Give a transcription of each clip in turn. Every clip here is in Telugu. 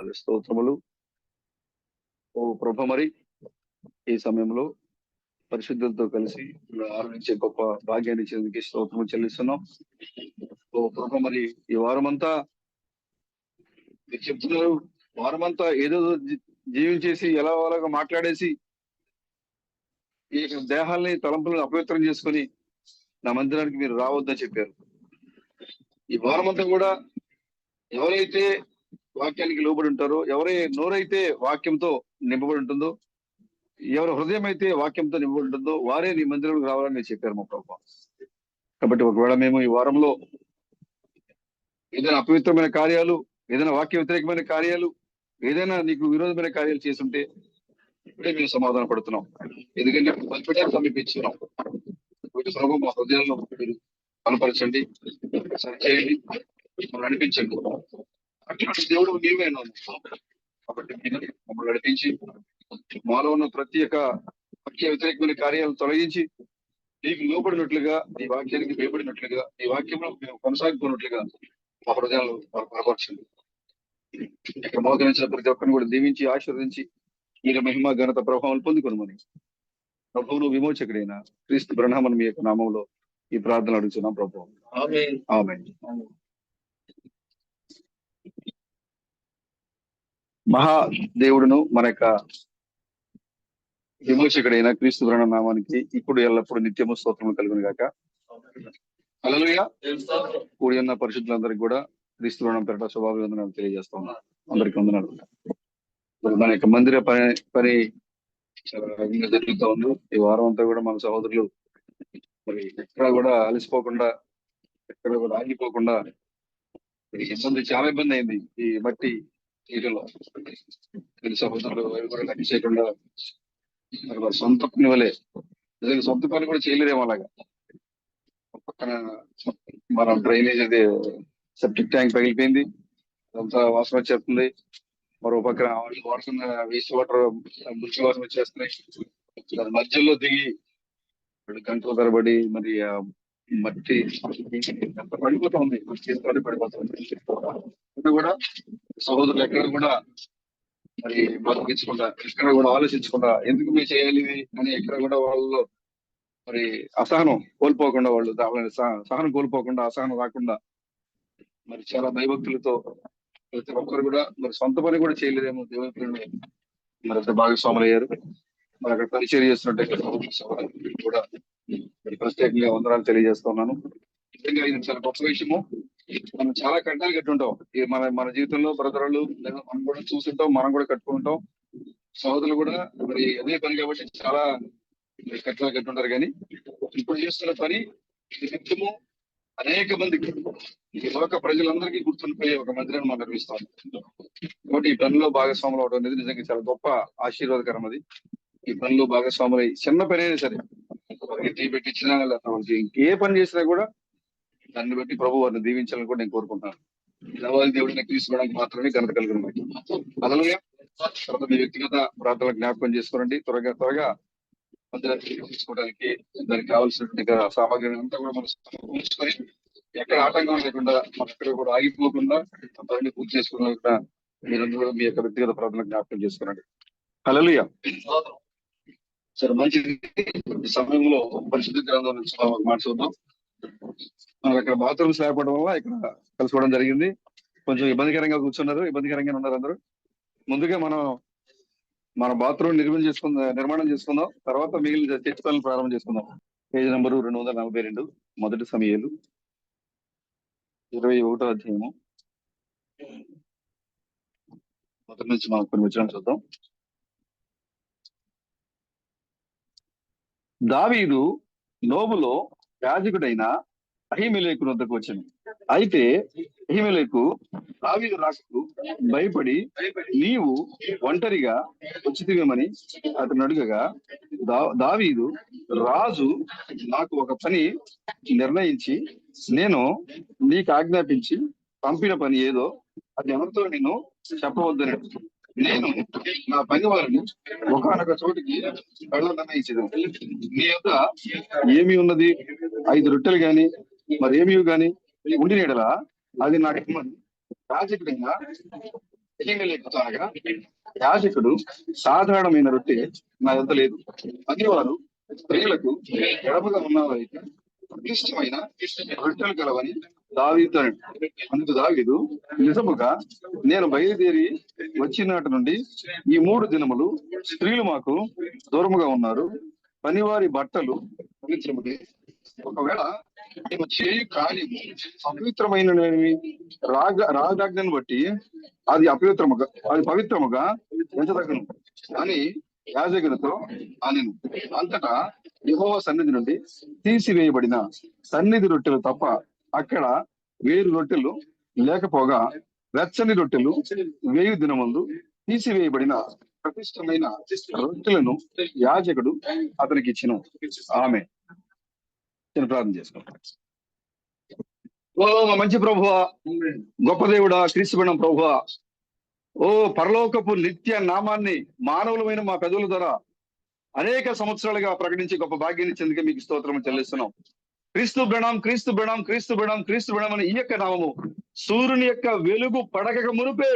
వందనాలు స్తోత్రములు. ఓ ప్రభ, మరి ఈ సమయంలో పరిశుద్ధులతో కలిసి ఆరాధించే గొప్ప భాగ్యాన్ని ఇచ్చేందుకు స్తోత్రము చెల్లిస్తున్నాం. ఓ ప్రభ, మరి ఈ వారమంతా మీరు చెప్తున్నారు, వారమంతా ఏదో జీవించేసి ఎలా అలాగా మాట్లాడేసి ఈ దేహాల్ని తలంపులను అపవిత్రం చేసుకుని నా మందిరానికి మీరు రావద్దని చెప్పారు. ఈ వారమంతా కూడా ఎవరైతే వాక్యానికి లోబడి ఉంటారో, నోరైతే వాక్యంతో నింపబడి ఉంటుందో, ఎవరి హృదయం అయితే వాక్యంతో నింపబడి ఉంటుందో వారే నీ మందిరంలోకి రావాలని మీరు చెప్పారు మా ప్రభువా. కాబట్టి ఒకవేళ మేము ఈ వారంలో ఏదైనా అపవిత్రమైన కార్యాలు, ఏదైనా వాక్య వ్యతిరేకమైన కార్యాలు, ఏదైనా నీకు విరోధమైన కార్యాలు చేస్తుంటే ఇప్పుడే మేము సమాధాన పడుతున్నాం. ఎందుకంటే బలిపీఠాన్ని సమీపించున్నాం. ప్రభు మా హృదయాలను మీరు బలపరచండి, సరిచేయండి, మమ్మల్ని నడిపించండి. అట్లాంటి దేవుడు నీవేనా కాబట్టి మమ్మల్ని నడిపించి మాలో ఉన్న ప్రతి ఒక్క వాక్య వ్యతిరేకమైన కార్యాలను తొలగించి నీకు లోపడినట్లుగా, నీ వాక్యానికి భయపడినట్లుగా, నీ వాక్యంలో మేము కొనసాగిపోయినట్లుగా మా హృదయాలు బలపరచండి. ఇక్కడ మోకరించిన ప్రతి ఒక్కరిని కూడా దీవించి ఆశీర్వదించి మీరు మహిమ ఘనత ప్రభావం పొందుకొనమని ప్రభువును విమోచకుడైన క్రీస్తు బ్రహ్మను మీ యొక్క నామంలో ఈ ప్రార్థన అడుగుతున్నాం ప్రభు. ఆమేన్. మహాదేవుడును మన యొక్క విమోచకుడైన క్రీస్తు బ్రహ్మ నామానికి ఇప్పుడు ఎల్లప్పుడు నిత్యము స్తోత్రము కలుగును గాక. హల్లెలూయా. కూడి ఉన్న పరిశుద్ధులందరికీ కూడా క్రీస్తు బ్రహ్మ పేరిట శుభాభివందనాలు తెలియజేస్తా ఉన్నాం. అందరికీ వందనాలు. మన యొక్క మందిర పని చాలా వేగంగా జరుగుతూ ఉంది. ఈ వారం అంతా కూడా మన సహోదరులు మరి ఎక్కడ కూడా అలసిపోకుండా, ఎక్కడ కూడా ఆగిపోకుండా, చాలా ఇబ్బంది అయింది ఈ మట్టి తీరులో. సహోదరులు కూడా లెక్క చేయకుండా మరి సొంత పని వలే, నిజంగా సొంత పని కూడా చేయలేరేమో అలాగా. పక్కన మన డ్రైనేజ్ అది సెప్టిక్ ట్యాంక్ పగిలిపోయింది, అదంతా వాసన వచ్చేస్తుంది. మరో పక్కన వాళ్ళు వాడుతున్న వేస్ట్ వాటర్ మురికి వాసన వచ్చేస్తున్నాయి. దాని మధ్యలో దిగి గంటల తరబడి మరి ఆ మట్టి పడిపోతా ఉంది, పడిపోతుంది కూడా. సహోదరులు ఎక్కడ కూడా మరి బతికించకుండా, ఎక్కడ కూడా ఆలోచించకుండా ఎందుకు మీరు చేయాలి అని ఎక్కడ కూడా వాళ్ళు మరి అసహనం కోల్పోకుండా, వాళ్ళు సహనం కోల్పోకుండా, అసహనం రాకుండా మరి చాలా భయభక్తులతో ప్రతి ఒక్కరు కూడా మరి సొంత పని కూడా చేయలేదేమో దేవుని మరి అంత భాగస్వాములు అయ్యారు. మరి అక్కడ పరిచయం చేస్తున్నట్టు కూడా ప్రత్యేకంగా వందనాలు తెలియజేస్తున్నాను. నిజంగా ఇది చాలా గొప్ప విషయము. మనం చాలా కట్టాలు కట్టుంటాం మన జీవితంలో, బ్రదర్లు మనం కూడా చూస్తుంటాం, మనం కూడా కట్టుకుంటాం. సహోదరులు కూడా మరి అదే పని కాబట్టి చాలా కట్టాలు కట్టుంటారు. కానీ ఇప్పుడు చేస్తున్న పని నిత్యము అనేక మందికి, ఈ లోక ప్రజలందరికీ గుర్తుండిపోయే ఒక మందిరాన్ని మనం నిర్మిస్తాం. కాబట్టి ఈ పనిలో భాగస్వాములు అవడం అనేది నిజంగా చాలా గొప్ప ఆశీర్వాదకరం. అది ఈ పనిలో భాగస్వాములు చిన్న పని అయినా సరే, టీ పెట్టించినా లేకపోతే ఏ పని చేసినా కూడా దాన్ని బట్టి ప్రభు వారిని దీవించాలని కూడా నేను కోరుకుంటున్నాను. దేవాది దేవుడిని తీసుకోవడానికి మాత్రమే ఘనత కలిగిన. అలాగే తర్వాత మీ వ్యక్తిగత ప్రార్థనలు జ్ఞాపకం చేసుకోండి. త్వరగా మందిరాన్ని తీసుకోవడానికి దానికి కావాల్సినటువంటి సామాగ్రిని అంతా కూడా మనం ఉంచుకొని, ఎక్కడ ఆటంకం లేకుండా, మనం ఎక్కడ కూడా ఆగిపోకుండా పనిని పూర్తి చేసుకున్నా మీరందరూ కూడా మీ యొక్క వ్యక్తిగత ప్రార్థన జ్ఞాపకం చేసుకోనండి. హల్లెలూయా. సరే, మంచిది. ఈ సమయంలో పరిశుద్ధ గ్రంథం నుంచి మాట చూద్దాం. మనకు అక్కడ బాత్రూమ్స్ లేకపోవడం వల్ల ఇక్కడ కలుసుకోవడం జరిగింది. కొంచెం ఇబ్బందికరంగా కూర్చున్నారు, ఇబ్బందికరంగా ఉన్నారు అందరూ. ముందుగా మన బాత్రూమ్ నిర్మాణం చేసుకుందాం. తర్వాత మిగిలిన చర్చ పనులు ప్రారంభం చేసుకుందాం. పేజ్ నంబరు 242, మొదటి సమయాలు 21వ అధ్యాయము మొదటి నుంచి మనం కొన్ని వచనాలు చూద్దాం. దావీదు నోబులో యాజకుడైన అహీమెలెకు వద్దకు వచ్చాను. అయితే అహీమెలెకు దావీదు రాకకు భయపడి, నీవు ఒంటరిగా వచ్చితివేమని అతను అడుగగా, దావీదు, రాజు నాకు ఒక పని నిర్ణయించి నేను నీకు ఆజ్ఞాపించి పంపిన పని ఏదో అది ఎవరితో నేను చెప్పవద్దని, నేను నా పని వారిని ఒకనొక చోటికి వెళ్ళనిర్ణయించదు. నీ యొక్క ఏమి ఉన్నది? 5 రొట్టెలు గాని మరి ఏమి గాని ఉండినలా అది నాకు ఇమ్మని యాజకుడైన ఏమీ లేకపోతే అనగా యాజకుడు సాధారణమైన రొట్టె నా యొద్ద లేదు అని వారు స్త్రీలకు ఎడమగా ఉన్నవారైతే ప్రతిష్టమైన రొట్టెలు కలవని దావీదు అందుకు దావీదు, నిజముగా నేను బయలుదేరి వచ్చినటి నుండి ఈ 3 దినములు స్త్రీలు మాకు దూరముగా ఉన్నారు, పనివారి బట్టలు పవిత్రములే. ఒకవేళ మేము చేయు కార్యము అపవిత్రమైన రాగాజ్ఞను బట్టి అది పవిత్రముగా ఎంచదగను అని యాజకునితో అనెను. అంతటా యెహోవా సన్నిధి నుండి తీసివేయబడిన సన్నిధి రొట్టెలు తప్ప అక్కడ వేరు రొట్టెలు లేకపోగా వెచ్చని రొట్టెలు 1000 దినముందు తీసివేయబడిన ప్రతిష్టమైన రొట్టెలను యాజకుడు అతనికి ఇచ్చెను. ఆమె ప్రార్థన చేసుకుంటాం. ఓ మా మంచి ప్రభువా, గొప్ప దేవుడా, క్రీస్తుబిడం ప్రభువా, ఓ పరలోకపు నిత్య నామాన్ని మానవులమైన మా పెదవుల ద్వారా అనేక సంవత్సరాలుగా ప్రకటించి గొప్ప భాగ్యాన్ని చెందుకే మీకు స్తోత్రం చెల్లిస్తున్నాం. క్రీస్తు బెణం క్రీస్తు బెణం క్రీస్తు బెణం క్రీస్తు బెణం అని ఈ యొక్క నామము సూర్యుని యొక్క వెలుగు పడక మునుపే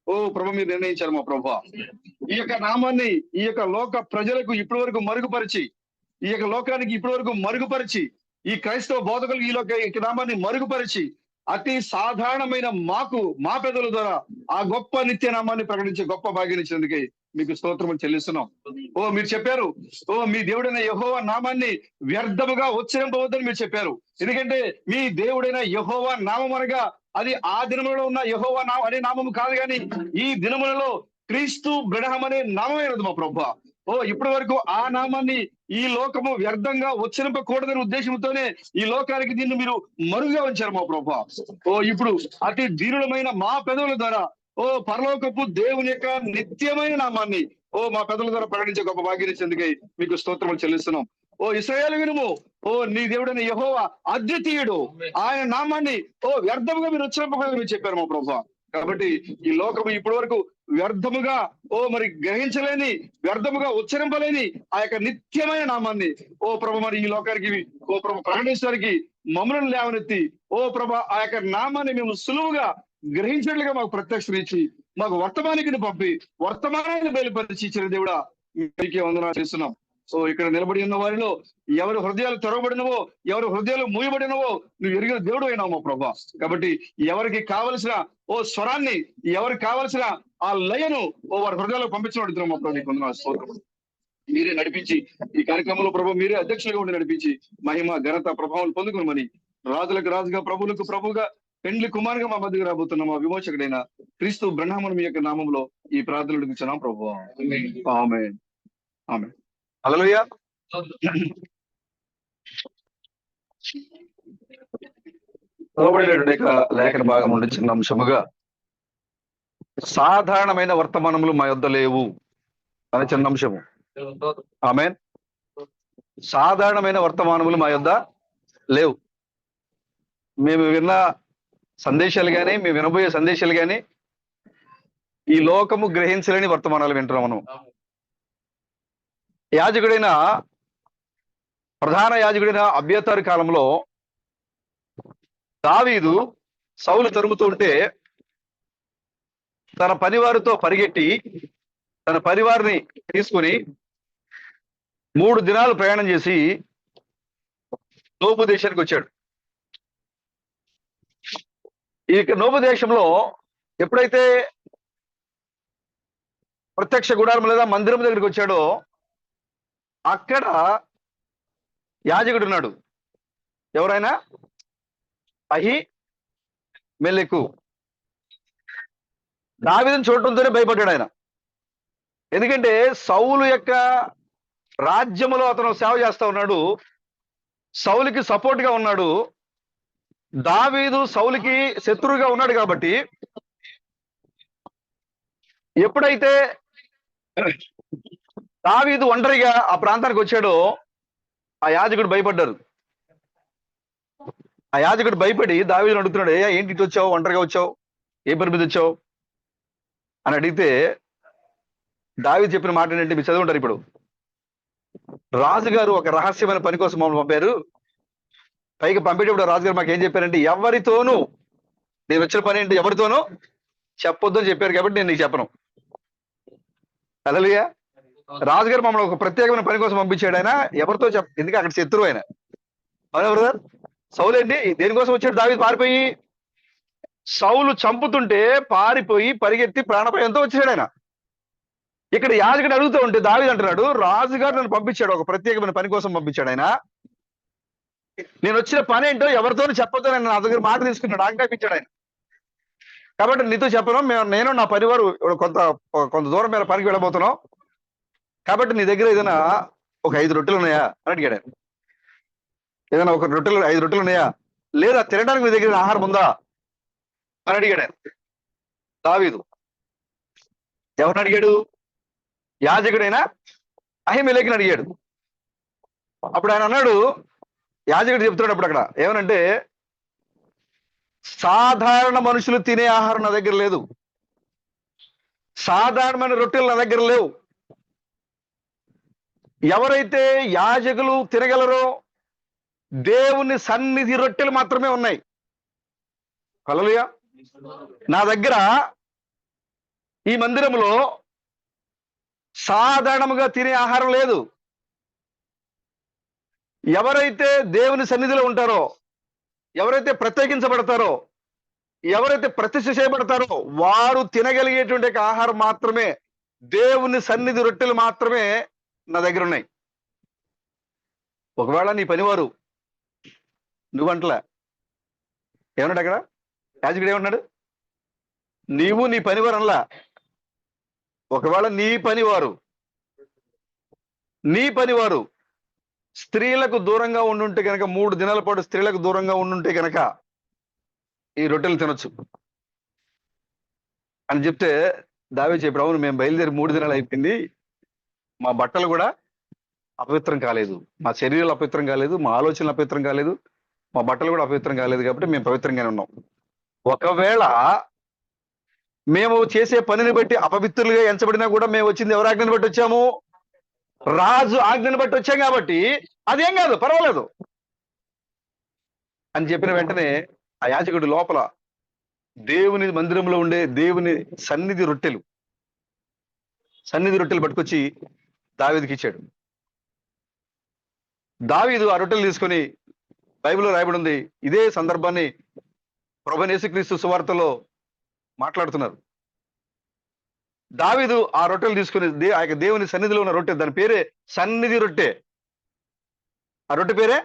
ఓ ప్రభు మీరు నిర్ణయించారు మా ప్రభు. ఈ యొక్క నామాన్ని ఈ యొక్క లోక ప్రజలకు ఇప్పటి వరకు మరుగుపరిచి, ఈ యొక్క లోకానికి ఇప్పటి వరకు మరుగుపరిచి, ఈ క్రైస్తవ బోధకులకు ఈ నామాన్ని మరుగుపరిచి అతి సాధారణమైన మాకు మా పెదవుల ద్వారా ఆ గొప్ప నిత్య నామాన్ని ప్రకటించే గొప్ప భాగ్యం ఇచ్చేందుకే మీకు స్తోత్రములు చెల్లిస్తున్నాం. ఓ మీరు చెప్పారు, ఓ మీ దేవుడైన యెహోవా నామాన్ని వ్యర్థముగా ఉచ్చరింపవద్దని మీరు చెప్పారు. ఎందుకంటే మీ దేవుడైన యెహోవా నామం అనగా అది ఆ దినములలో ఉన్న యెహోవా అనే నామము కాదు, కానీ ఈ దినములలో క్రీస్తు బ్రహ్మ అనే నామమైనది మా ప్రభువా. ఓ ఇప్పటి వరకు ఆ నామాన్ని ఈ లోకము వ్యర్థంగా ఉచ్చరింపకూడదనే ఉద్దేశంతోనే ఈ లోకానికి దీన్ని మీరు మరుగుగా ఉంచారు మా ప్రభువా. ఓ ఇప్పుడు అతి దీనులమైన మా పెదవుల ద్వారా ఓ పరలోకపు దేవుని యొక్క నిత్యమైన నామాన్ని ఓ మా పెదవుల ద్వారా ప్రకటించే గొప్ప భాగ్యం ఇచ్చేందుకే మీకు స్తోత్రములు చెల్లిస్తున్నాం. ఓ ఇశ్రాయేలు వినుము, ఓ నీ దేవుడైన యెహోవా అద్వితీయుడు, ఆయన నామాన్ని ఓ వ్యర్థముగా మీరు ఉచ్చరింపకూడదని మీరు చెప్పారు మా ప్రభువా. కాబట్టి ఈ లోకము ఇప్పటి వరకు వ్యర్థముగా ఓ మరి గ్రహించలేని, వ్యర్థముగా ఉచ్చరింపలేని ఆ యొక్క నిత్యమైన నామాన్ని ఓ ప్రభు మరి ఈ లోకానికి ఓ ప్రభు ప్రకటించడానికి మమ్మల్ని లేవనెత్తి ఓ ప్రభు ఆ యొక్క నామాన్ని మేము సులువుగా గ్రహించినట్లుగా మాకు ప్రత్యక్షనిచ్చి మాకు వర్తమానికిని పంపి వర్తమానాన్ని బయలుపరిచి ఇచ్చిన దేవుడా మీకే వందనాలు చేస్తున్నాం. సో ఇక్కడ నిలబడి ఉన్న వారిలో ఎవరి హృదయాలు తెరవబడినవో, ఎవరి హృదయాలు మూయబడినవో నువ్వు ఎరిగిన దేవుడు అయినావు మా ప్రభా. కాబట్టి ఎవరికి కావలసిన ఓ స్వరాన్ని, ఎవరికి కావలసిన ఆ లయను ఓ వారి హృదయాలకు పంపించిన మా ప్రభు నీకు వందనాలు స్తోత్రం. మీరే నడిపించి ఈ కార్యక్రమంలో ప్రభు మీరే అధ్యక్షులుగా ఉండి నడిపించి మహిమ ఘనత ప్రభావం పొందుకునమని, రాజులకు రాజుగా ప్రభువులకు ప్రభుగా పెండ్లి కుమారుగా మా మధ్యకు రాబోతున్న మా విమోచకుడైన క్రీస్తు బ్రహ్మను మీ యొక్క నామంలో ఈ ప్రార్థనలు అడుగుతున్నాం ప్రభు. ఆమేన్ ఆమేన్. హల్లెలూయా. లేఖన భాగం ఉండే చిన్న అంశముగా సాధారణమైన వర్తమానములు మా యొద్ద లేవు అనే చిన్న అంశము. ఆమేన్. సాధారణమైన వర్తమానములు మా యొద్ద లేవు. మేము విన్న సందేశాలు కానీ, మేము వినబోయే సందేశాలు కానీ ఈ లోకము గ్రహించలేని వర్తమానాలు వింటున్నాం మనం. యాజకుడైన ప్రధాన యాజకుడైన అబ్యాతారు కాలంలో దావీదు సౌలు తరుముతూ ఉంటే తన పనివారితో పరిగెట్టి తన పరివారిని తీసుకుని 3 దినాలు ప్రయాణం చేసి నోబు దేశానికి వచ్చాడు. ఈ నోబు దేశంలో ఎప్పుడైతే ప్రత్యక్ష గుడారం లేదా మందిరం దగ్గరికి వచ్చాడో అక్కడ యాజకుడు ఉన్నాడు. ఎవరైనా అహీమెలెకు. దావీదుని చూడటంతోనే భయపడ్డాడు ఆయన. ఎందుకంటే సౌలు యొక్క రాజ్యములో అతను సేవ చేస్తా ఉన్నాడు, సౌలుకి సపోర్ట్ గా ఉన్నాడు. దావీదు సౌలుకి శత్రువుగా ఉన్నాడు కాబట్టి ఎప్పుడైతే దావీదు ఒంటరిగా ఆ ప్రాంతానికి వచ్చాడో ఆ యాజకుడు భయపడ్డారు. ఆ యాజకుడు భయపడి దావీదుని అడుగుతున్నాడు, ఏంటి ఇటు వచ్చావు, ఒంటరిగా వచ్చావు, ఏ పని మీద వచ్చావు అని అడిగితే దావీదు చెప్పిన మాట ఏంటంటే మీరు చదువుంటారు. ఇప్పుడు రాజుగారు ఒక రహస్యమైన పని కోసం మమ్మల్ని పంపారు. పైకి పంపేటప్పుడు రాజుగారు మాకు ఏం చెప్పారంటే, ఎవరితోనూ, నేను వచ్చిన పని ఏంటి, ఎవరితోనూ చెప్పొద్దు అని చెప్పారు కాబట్టి నేను నీకు చెప్పను. హల్లెలూయా. రాజుగారు మమ్మల్ని ఒక ప్రత్యేకమైన పని కోసం పంపించాడు. ఆయన ఎవరితో ఎందుకంటే అక్కడ శత్రువు ఆయన. అవునా బ్రదర్? సౌలు ఏంటి దేనికోసం వచ్చాడు? దావీదు పారిపోయి, సౌలు చంపుతుంటే పారిపోయి పరిగెత్తి ప్రాణభయంతో వచ్చాడు ఆయన. ఇక్కడ యాజకుడు అడుగుతూ ఉంటే దావీదు అంటున్నాడు, రాజుగారు నన్ను పంపించాడు, ఒక ప్రత్యేకమైన పని కోసం పంపించాడు ఆయన. నేను వచ్చిన పని ఏంటో ఎవరితోనూ చెప్పొద్దు అని నా దగ్గర మాట తీసుకున్నాడు, ఆజ్ఞాపించాడు ఆయన. కాబట్టి నీతో చెప్పను, నేను నా పరివారు కొంత దూరం మీద పనికి వెళ్ళబోతున్నాం. కాబట్టి నీ దగ్గర ఏదైనా ఒక 5 రొట్టెలు ఉన్నాయా అని అడిగాడు ఆయన. ఏదైనా ఒక 5 రొట్టెలు ఉన్నాయా, లేదా తినడానికి మీ దగ్గర ఆహారం ఉందా అని అడిగాడు ఆయన దావీదు. ఎవరిని అడిగాడు? యాజకుడైనా అహీమెలెకుని అడిగాడు. అప్పుడు ఆయన అన్నాడు, యాజకుడు చెప్తున్నాడు అప్పుడు అక్కడ ఏమనంటే, సాధారణ మనుషులు తినే ఆహారం నా దగ్గర లేదు, సాధారణమైన రొట్టెలు నా దగ్గర లేవు. ఎవరైతే యాజకులు తినగలరో దేవుని సన్నిధి రొట్టెలు మాత్రమే ఉన్నాయి. హల్లెలూయా. నా దగ్గర ఈ మందిరంలో సాధారణంగా తినే ఆహారం లేదు. ఎవరైతే దేవుని సన్నిధిలో ఉంటారో, ఎవరైతే ప్రత్యేకించబడతారో, ఎవరైతే ప్రతిష్ఠ చేయబడతారో వారు తినగలిగేటువంటి ఆహారం మాత్రమే, దేవుని సన్నిధి రొట్టెలు మాత్రమే నా దగ్గర ఉన్నాయి. ఒకవేళ నీ పనివారు నువ్వంటలా ఏమన్నాడు అక్కడ యాజకుడు? ఏమన్నాడు? నీవు నీ పనివారు అనలా. ఒకవేళ నీ పనివారు స్త్రీలకు దూరంగా ఉండుంటే కనుక, 3 దినాల పాటు స్త్రీలకు దూరంగా ఉండుంటే కనుక ఈ రొట్టెలు తినొచ్చు అని చెప్తే దావీదు చెప్పాడు, అవును మేము బయలుదేరి 3 దినాలు అయిపోయింది, మా బట్టలు కూడా అపవిత్రం కాలేదు, మా శరీరాలు అపవిత్రం కాలేదు, మా ఆలోచనలు అపవిత్రం కాలేదు, మా బట్టలు కూడా అపవిత్రం కాలేదు, కాబట్టి మేము పవిత్రంగానే ఉన్నాం. ఒకవేళ మేము చేసే పనిని బట్టి అపవిత్రులుగా ఎంచబడినా కూడా మేము వచ్చింది ఎవరి ఆజ్ఞను బట్టి వచ్చాము? రాజు ఆజ్ఞను బట్టి వచ్చాం, కాబట్టి అదేం కాదు, పర్వాలేదు అని చెప్పిన వెంటనే ఆ యాజకుడు లోపల దేవుని మందిరంలో ఉండే దేవుని సన్నిధి రొట్టెలు పట్టుకొచ్చి దావీదుకి ఇచ్చాడు. దావీదు ఆ రొట్టెలు తీసుకొని, బైబిల్లో రాయబడి ఉంది, ఇదే సందర్భాన్ని ప్రభువైన యేసుక్రీస్తు సువార్తలో మాట్లాడుతున్నారు. దావీదు ఆ రొట్టెలు తీసుకుని ఆ యొక్క దేవుని సన్నిధిలో ఉన్న రొట్టె, దాని పేరే సన్నిధి రొట్టె. ఆ రొట్టె పేరే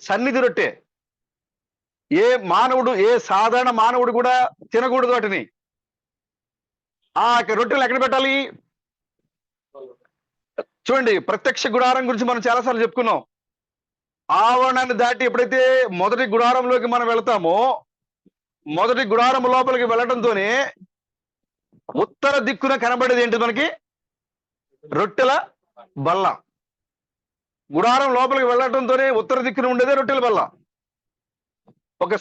సన్నిధి రొట్టె. ఏ సాధారణ మానవుడు కూడా తినకూడదు వాటిని. ఆ యొక్క రొట్టెలు ఎక్కడ పెట్టాలి? చూడండి, ప్రత్యక్ష గుడారం గురించి మనం చాలాసార్లు చెప్పుకున్నాం. ఆవరణాన్ని దాటి ఎప్పుడైతే మొదటి గుడారంలోకి మనం వెళతామో, మొదటి గుడారం లోపలికి వెళ్ళడంతోనే ఉత్తర దిక్కున కనబడేది ఏంటి మనకి? రొట్టెల బల్ల. గుడారం లోపలికి వెళ్ళడంతోనే ఉత్తర దిక్కున ఉండేదే రొట్టెల బల్ల. ఒక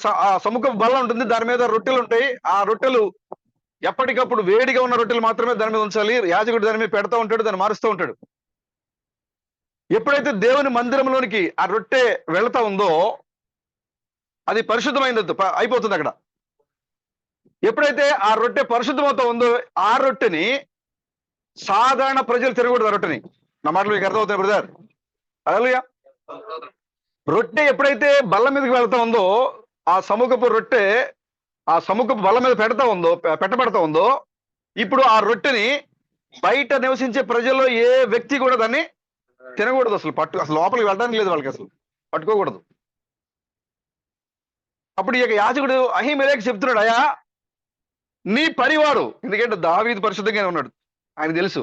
సముఖ బల్ల ఉంటుంది, దాని మీద రొట్టెలు ఉంటాయి. ఆ రొట్టెలు ఎప్పటికప్పుడు వేడిగా ఉన్న రొట్టెలు మాత్రమే దాని మీద ఉంచాలి. యాజకుడు దాని మీద పెడతా ఉంటాడు, దాన్ని మారుస్తూ ఉంటాడు. ఎప్పుడైతే దేవుని మందిరంలోనికి ఆ రొట్టె వెళతా ఉందో అది పరిశుద్ధమైంది అయిపోతుంది అక్కడ. ఎప్పుడైతే ఆ రొట్టె పరిశుద్ధమవుతా ఉందో ఆ రొట్టెని సాధారణ ప్రజలు తినకూడదు. ఆ రొట్టెని, నా మాటలు మీకు అర్థమవుతాయి బ్రదర్? హల్లెలూయా. రొట్టె ఎప్పుడైతే బల్ల మీదకి వెళ్తా ఉందో, ఆ సముఖపు రొట్టె ఆ సముఖపు బల్ల మీద పెట్టబడతా ఉందో, ఇప్పుడు ఆ రొట్టెని బయట నివసించే ప్రజల్లో ఏ వ్యక్తి కూడా దాన్ని తినకూడదు. అసలు లోపలికి వెళ్ళడానికి లేదు, వాళ్ళకి అసలు పట్టుకోకూడదు. అప్పుడు ఇక యాజకుడు అహీమెలెకు చెప్తున్నాడు, అయ్యా నీ పనివారు, ఎందుకంటే దావీదు పరిశుద్ధంగానే ఉన్నాడు, ఆయన తెలుసు,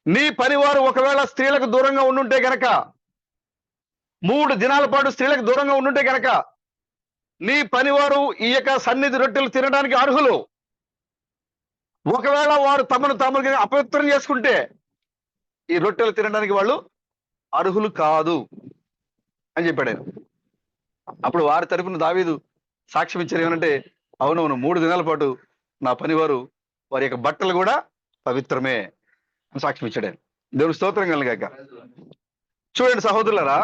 నీ పనివారు ఒకవేళ స్త్రీలకు దూరంగా ఉండుంటే గనక, 3 దినాల పాటు స్త్రీలకు దూరంగా ఉండుంటే గనక, నీ పనివారు ఈ యొక్క సన్నిధి రొట్టెలు తినడానికి అర్హులు. ఒకవేళ వారు తమను అపవిత్రం చేసుకుంటే ఈ రొట్టెలు తినడానికి వాళ్ళు అర్హులు కాదు అని చెప్పాడు ఆయన. అప్పుడు వారి తరపున దావీదు సాక్ష్యం ఇచ్చారు, ఏమనంటే, అవునవును 3 దినాల పాటు నా పనివారు వారి యొక్క బట్టలు కూడా పవిత్రమే అని సాక్ష్యం ఇచ్చాడు ఆయన. దేవుని స్తోత్రం కలుగాక. చూడండి సహోదరులారా,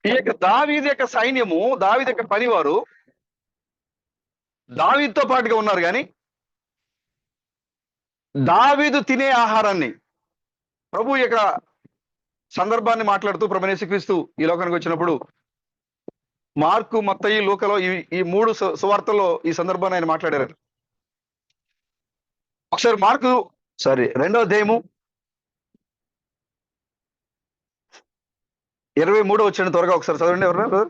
ఈ యొక్క దావీదు యొక్క సైన్యము, దావీదు యొక్క పనివారు దావీదుతో పాటుగా ఉన్నారు. కానీ దావీదు తినే ఆహారాన్ని ప్రభు యొక్క సందర్భాన్ని మాట్లాడుతూ ప్రభువైన యేసుక్రీస్తు ఈ లోకానికి వచ్చినప్పుడు మార్కు, మత్తయి, లూకాలో ఈ మూడు సువార్తల్లో ఈ సందర్భాన్ని ఆయన మాట్లాడారు. ఒకసారి మార్కు రెండో అధ్యాయము 23 వచ్చిన త్వరగా ఒకసారి చదవండి. ఎవరు?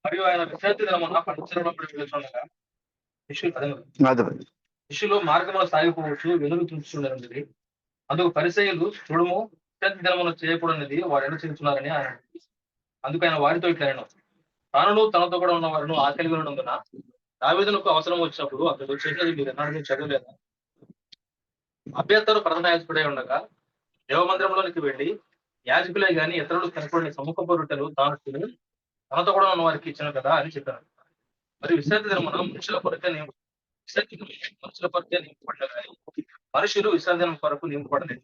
మరియు ఆయన విశ్రాంతి దినమున పట్టణంలోకి వెలుచుండగా శిష్యులు మార్గంలో సాగిపోవచ్చు వెలుగు చూస్తుండేది. అందుకు పరిసయ్యులు, చూడుము, విశ్రాంతి దినమున చేయకూడనిది వారు ఎడ చేస్తున్నారని ఆయన. అందుకు ఆయన వారితో ఇట్లా, తాను తనతో కూడా ఉన్న వారిని ఆకలి ఉన్నందున దావీదునకు అవసరం వచ్చినప్పుడు అతడు చేసినది మీరు ఎన్నడూ చదవలేదా? అభ్యర్థులు ప్రధాన యాజకుడై ఉండగా దేవమందిరంలోనికి వెళ్లి యాజకులే గాని ఇతరులు తినకూడని సముఖపు రొట్టెలు తాను తిని తనతో కూడా ఉన్న వారికి ఇచ్చాను కదా అని చెప్పారు. మరి విశ్రాంతి దినమున మనుషుల కొరకే నింపబడ్డా కానీ మనుషులు విశ్రాంతి దినం కొరకు నింపబడలేదు.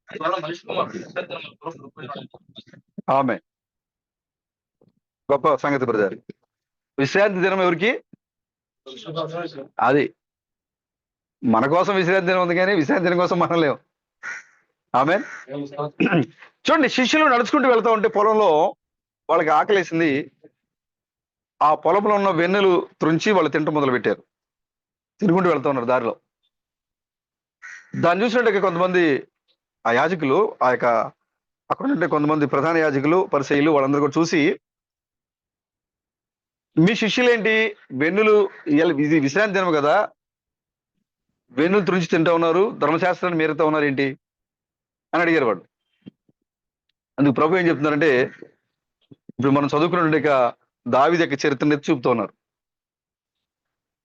అందువల్ల మనిషి విశ్రాంతి దినం కొరకు ఆమె గొప్ప సంగతి బ్రదర్. విశ్రాంతి దినం ఎవరికి? అది మన కోసం విశ్రాంతి దినం ఉంది, కానీ విశ్రాంతి దినం కోసం మనం లేవు. ఆమె చూడండి, శిష్యులు నడుచుకుంటూ వెళ్తా ఉంటే పొలంలో వాళ్ళకి ఆకలేసింది. ఆ పొలంలో ఉన్న వెన్నెలు త్రుంచి వాళ్ళు తింటూ మొదలు పెట్టారు. తిరుగుంటూ వెళ్తా ఉన్నారు దారిలో. దాన్ని చూసినట్టు కొంతమంది ఆ యాజకులు, అక్కడ ఉంటే కొంతమంది ప్రధాన యాజకులు, పరిసయ్యులు వాళ్ళందరూ కూడా చూసి, మీ శిష్యులేంటి వెన్నులు, ఇది విశ్రాంతి దినం కదా, వెన్నులు త్రుంచి తింటా ఉన్నారు, ధర్మశాస్త్రాన్ని మీరుతా ఉన్నారు ఏంటి అని అడిగారు వాళ్ళు. అందుకు ప్రభు ఏం చెప్తున్నారంటే, ఇప్పుడు మనం చదువుకున్నట్టు ఇక దావీదు యొక్క చరిత్రను ఎత్తి చూపుతూ ఉన్నారు.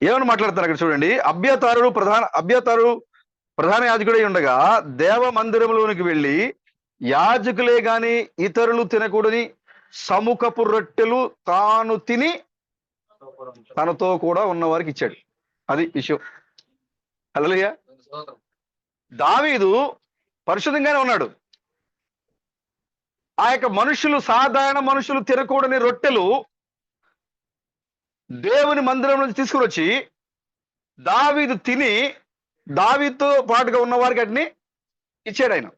ఏమని మాట్లాడుతున్నారు అక్కడ చూడండి. అబ్యాతారు ప్రధాన యాజకుడై ఉండగా దేవ మందిరంలోనికి వెళ్ళి యాజకులే గాని ఇతరులు తినకూడని సముఖపు రొట్టెలు తాను తిని తనతో కూడా ఉన్న వారికి ఇచ్చాడు. అది విషయం. హల్లెలూయా. దావీదు పరిశుద్ధంగానే ఉన్నాడు. ఆ యొక్క మనుషులు, సాధారణ మనుషులు తినకూడని రొట్టెలు దేవుని మందిరం నుంచి తీసుకుని వచ్చి దావీదు తిని దావీదుతో పాటుగా ఉన్న వారికి వాటిని ఇచ్చాడు. ఆయన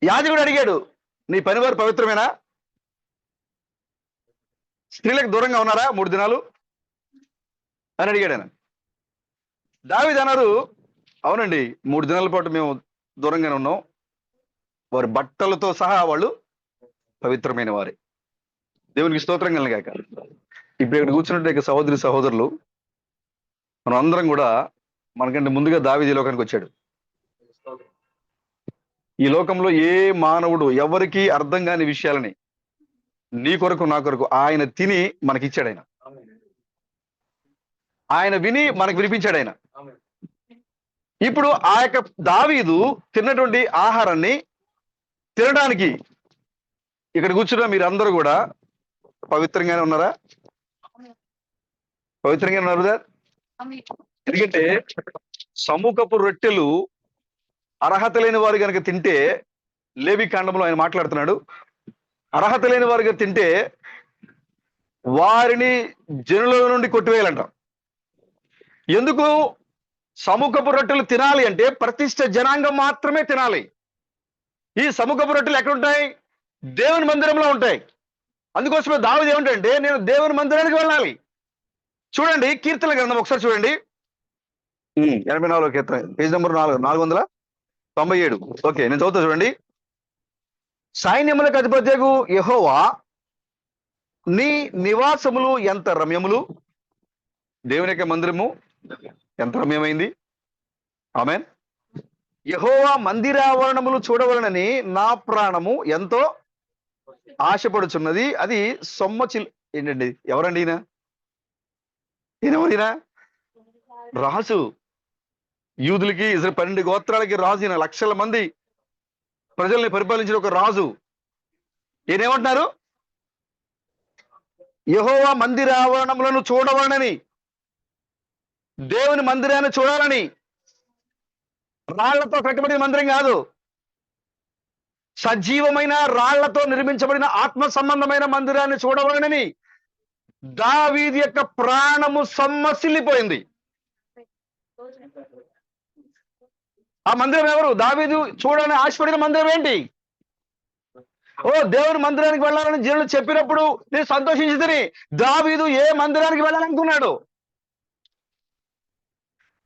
యాజకుడు అడిగాడు, నీ పనివారు పవిత్రమేనా? స్త్రీలకు దూరంగా ఉన్నారా 3 దినాలు అని అడిగాడు ఆయన. దావీదు అన్నారు, అవునండి, 3 దినాల పాటు మేము దూరంగానే ఉన్నాం, వారి బట్టలతో సహా వాళ్ళు పవిత్రమైన వారే. దేవునికి స్తోత్రం కలగాక. ఇప్పుడు ఇక్కడ కూర్చున్నట్టు సహోదరి సహోదరులు, మనం అందరం కూడా మనకంటే ముందుగా దావీదు ఈ లోకానికి వచ్చాడు. ఈ లోకంలో ఏ మానవుడు ఎవరికి అర్థం కాని విషయాలని నీ కొరకు నా కొరకు ఆయన తిని మనకిచ్చాడు. ఆయన విని మనకు వినిపించాడు. ఆయన ఇప్పుడు ఆ యొక్క దావీదు తిన్నటువంటి ఆహారాన్ని తినడానికి ఇక్కడ కూర్చున్న మీరందరూ కూడా పవిత్రంగానే ఉన్నారా? పవిత్రంగానే ఉన్నారు సార్. ఎందుకంటే సముఖపు రొట్టెలు అర్హత లేని వారు కనుక తింటే, లేవి కాండంలో ఆయన మాట్లాడుతున్నాడు, అర్హత లేని వారుగా తింటే వారిని జనుల నుండి కొట్టివేయాలంట. ఎందుకు సముఖపు రొట్టెలు తినాలి అంటే ప్రతిష్ఠ జనాంగం మాత్రమే తినాలి. ఈ సముఖపు రొట్టెలు ఎక్కడుంటాయి? దేవుని మందిరంలో ఉంటాయి. అందుకోసమే దావీదు ఏమిటంటే, నేను దేవుని మందిరానికి వెళ్ళాలి. చూడండి కీర్తన గ్రంథం ఒకసారి చూడండి, 84 కీర్తన, పేజ్ నెంబర్ 497. ఓకే, నేను చదువుతా చూడండి. సైన్యములకు అధిపత్యగు యెహోవా, నీ నివాసములు ఎంత రమ్యములు. దేవుని యొక్క మందిరము ఎంత రమ్యమైంది. ఆమేన్. యెహోవా మందిరావరణములు చూడవలనని నా ప్రాణము ఎంతో ఆశపడుచున్నది. అది ఏంటండి? ఎవరండి ఈయన? ఈయన రాజు, యూదులకి 12 గోత్రాలకి రాజు. ఈయన లక్షల మంది ప్రజల్ని పరిపాలించిన ఒక రాజు. ఈయనేమంటున్నారు? యెహోవా మందిరావరణములను చూడవలనని, దేవుని మందిరాన్ని చూడాలని. రాళ్లతో కట్టబడిన మందిరం కాదు, సజీవమైన రాళ్లతో నిర్మించబడిన ఆత్మ సంబంధమైన మందిరాన్ని చూడవలనని దావీదు యొక్క ప్రాణము సొమ్మసిల్లిపోయింది. ఆ మందిరం ఎవరు? దావీదు చూడాలని ఆశపడిన మందిరం ఏంటి? ఓ, దేవుని మందిరానికి వెళ్ళాలని జనులు చెప్పినప్పుడు నేను సంతోషించి, దావీదు ఏ మందిరానికి వెళ్ళాలనుకున్నాడు?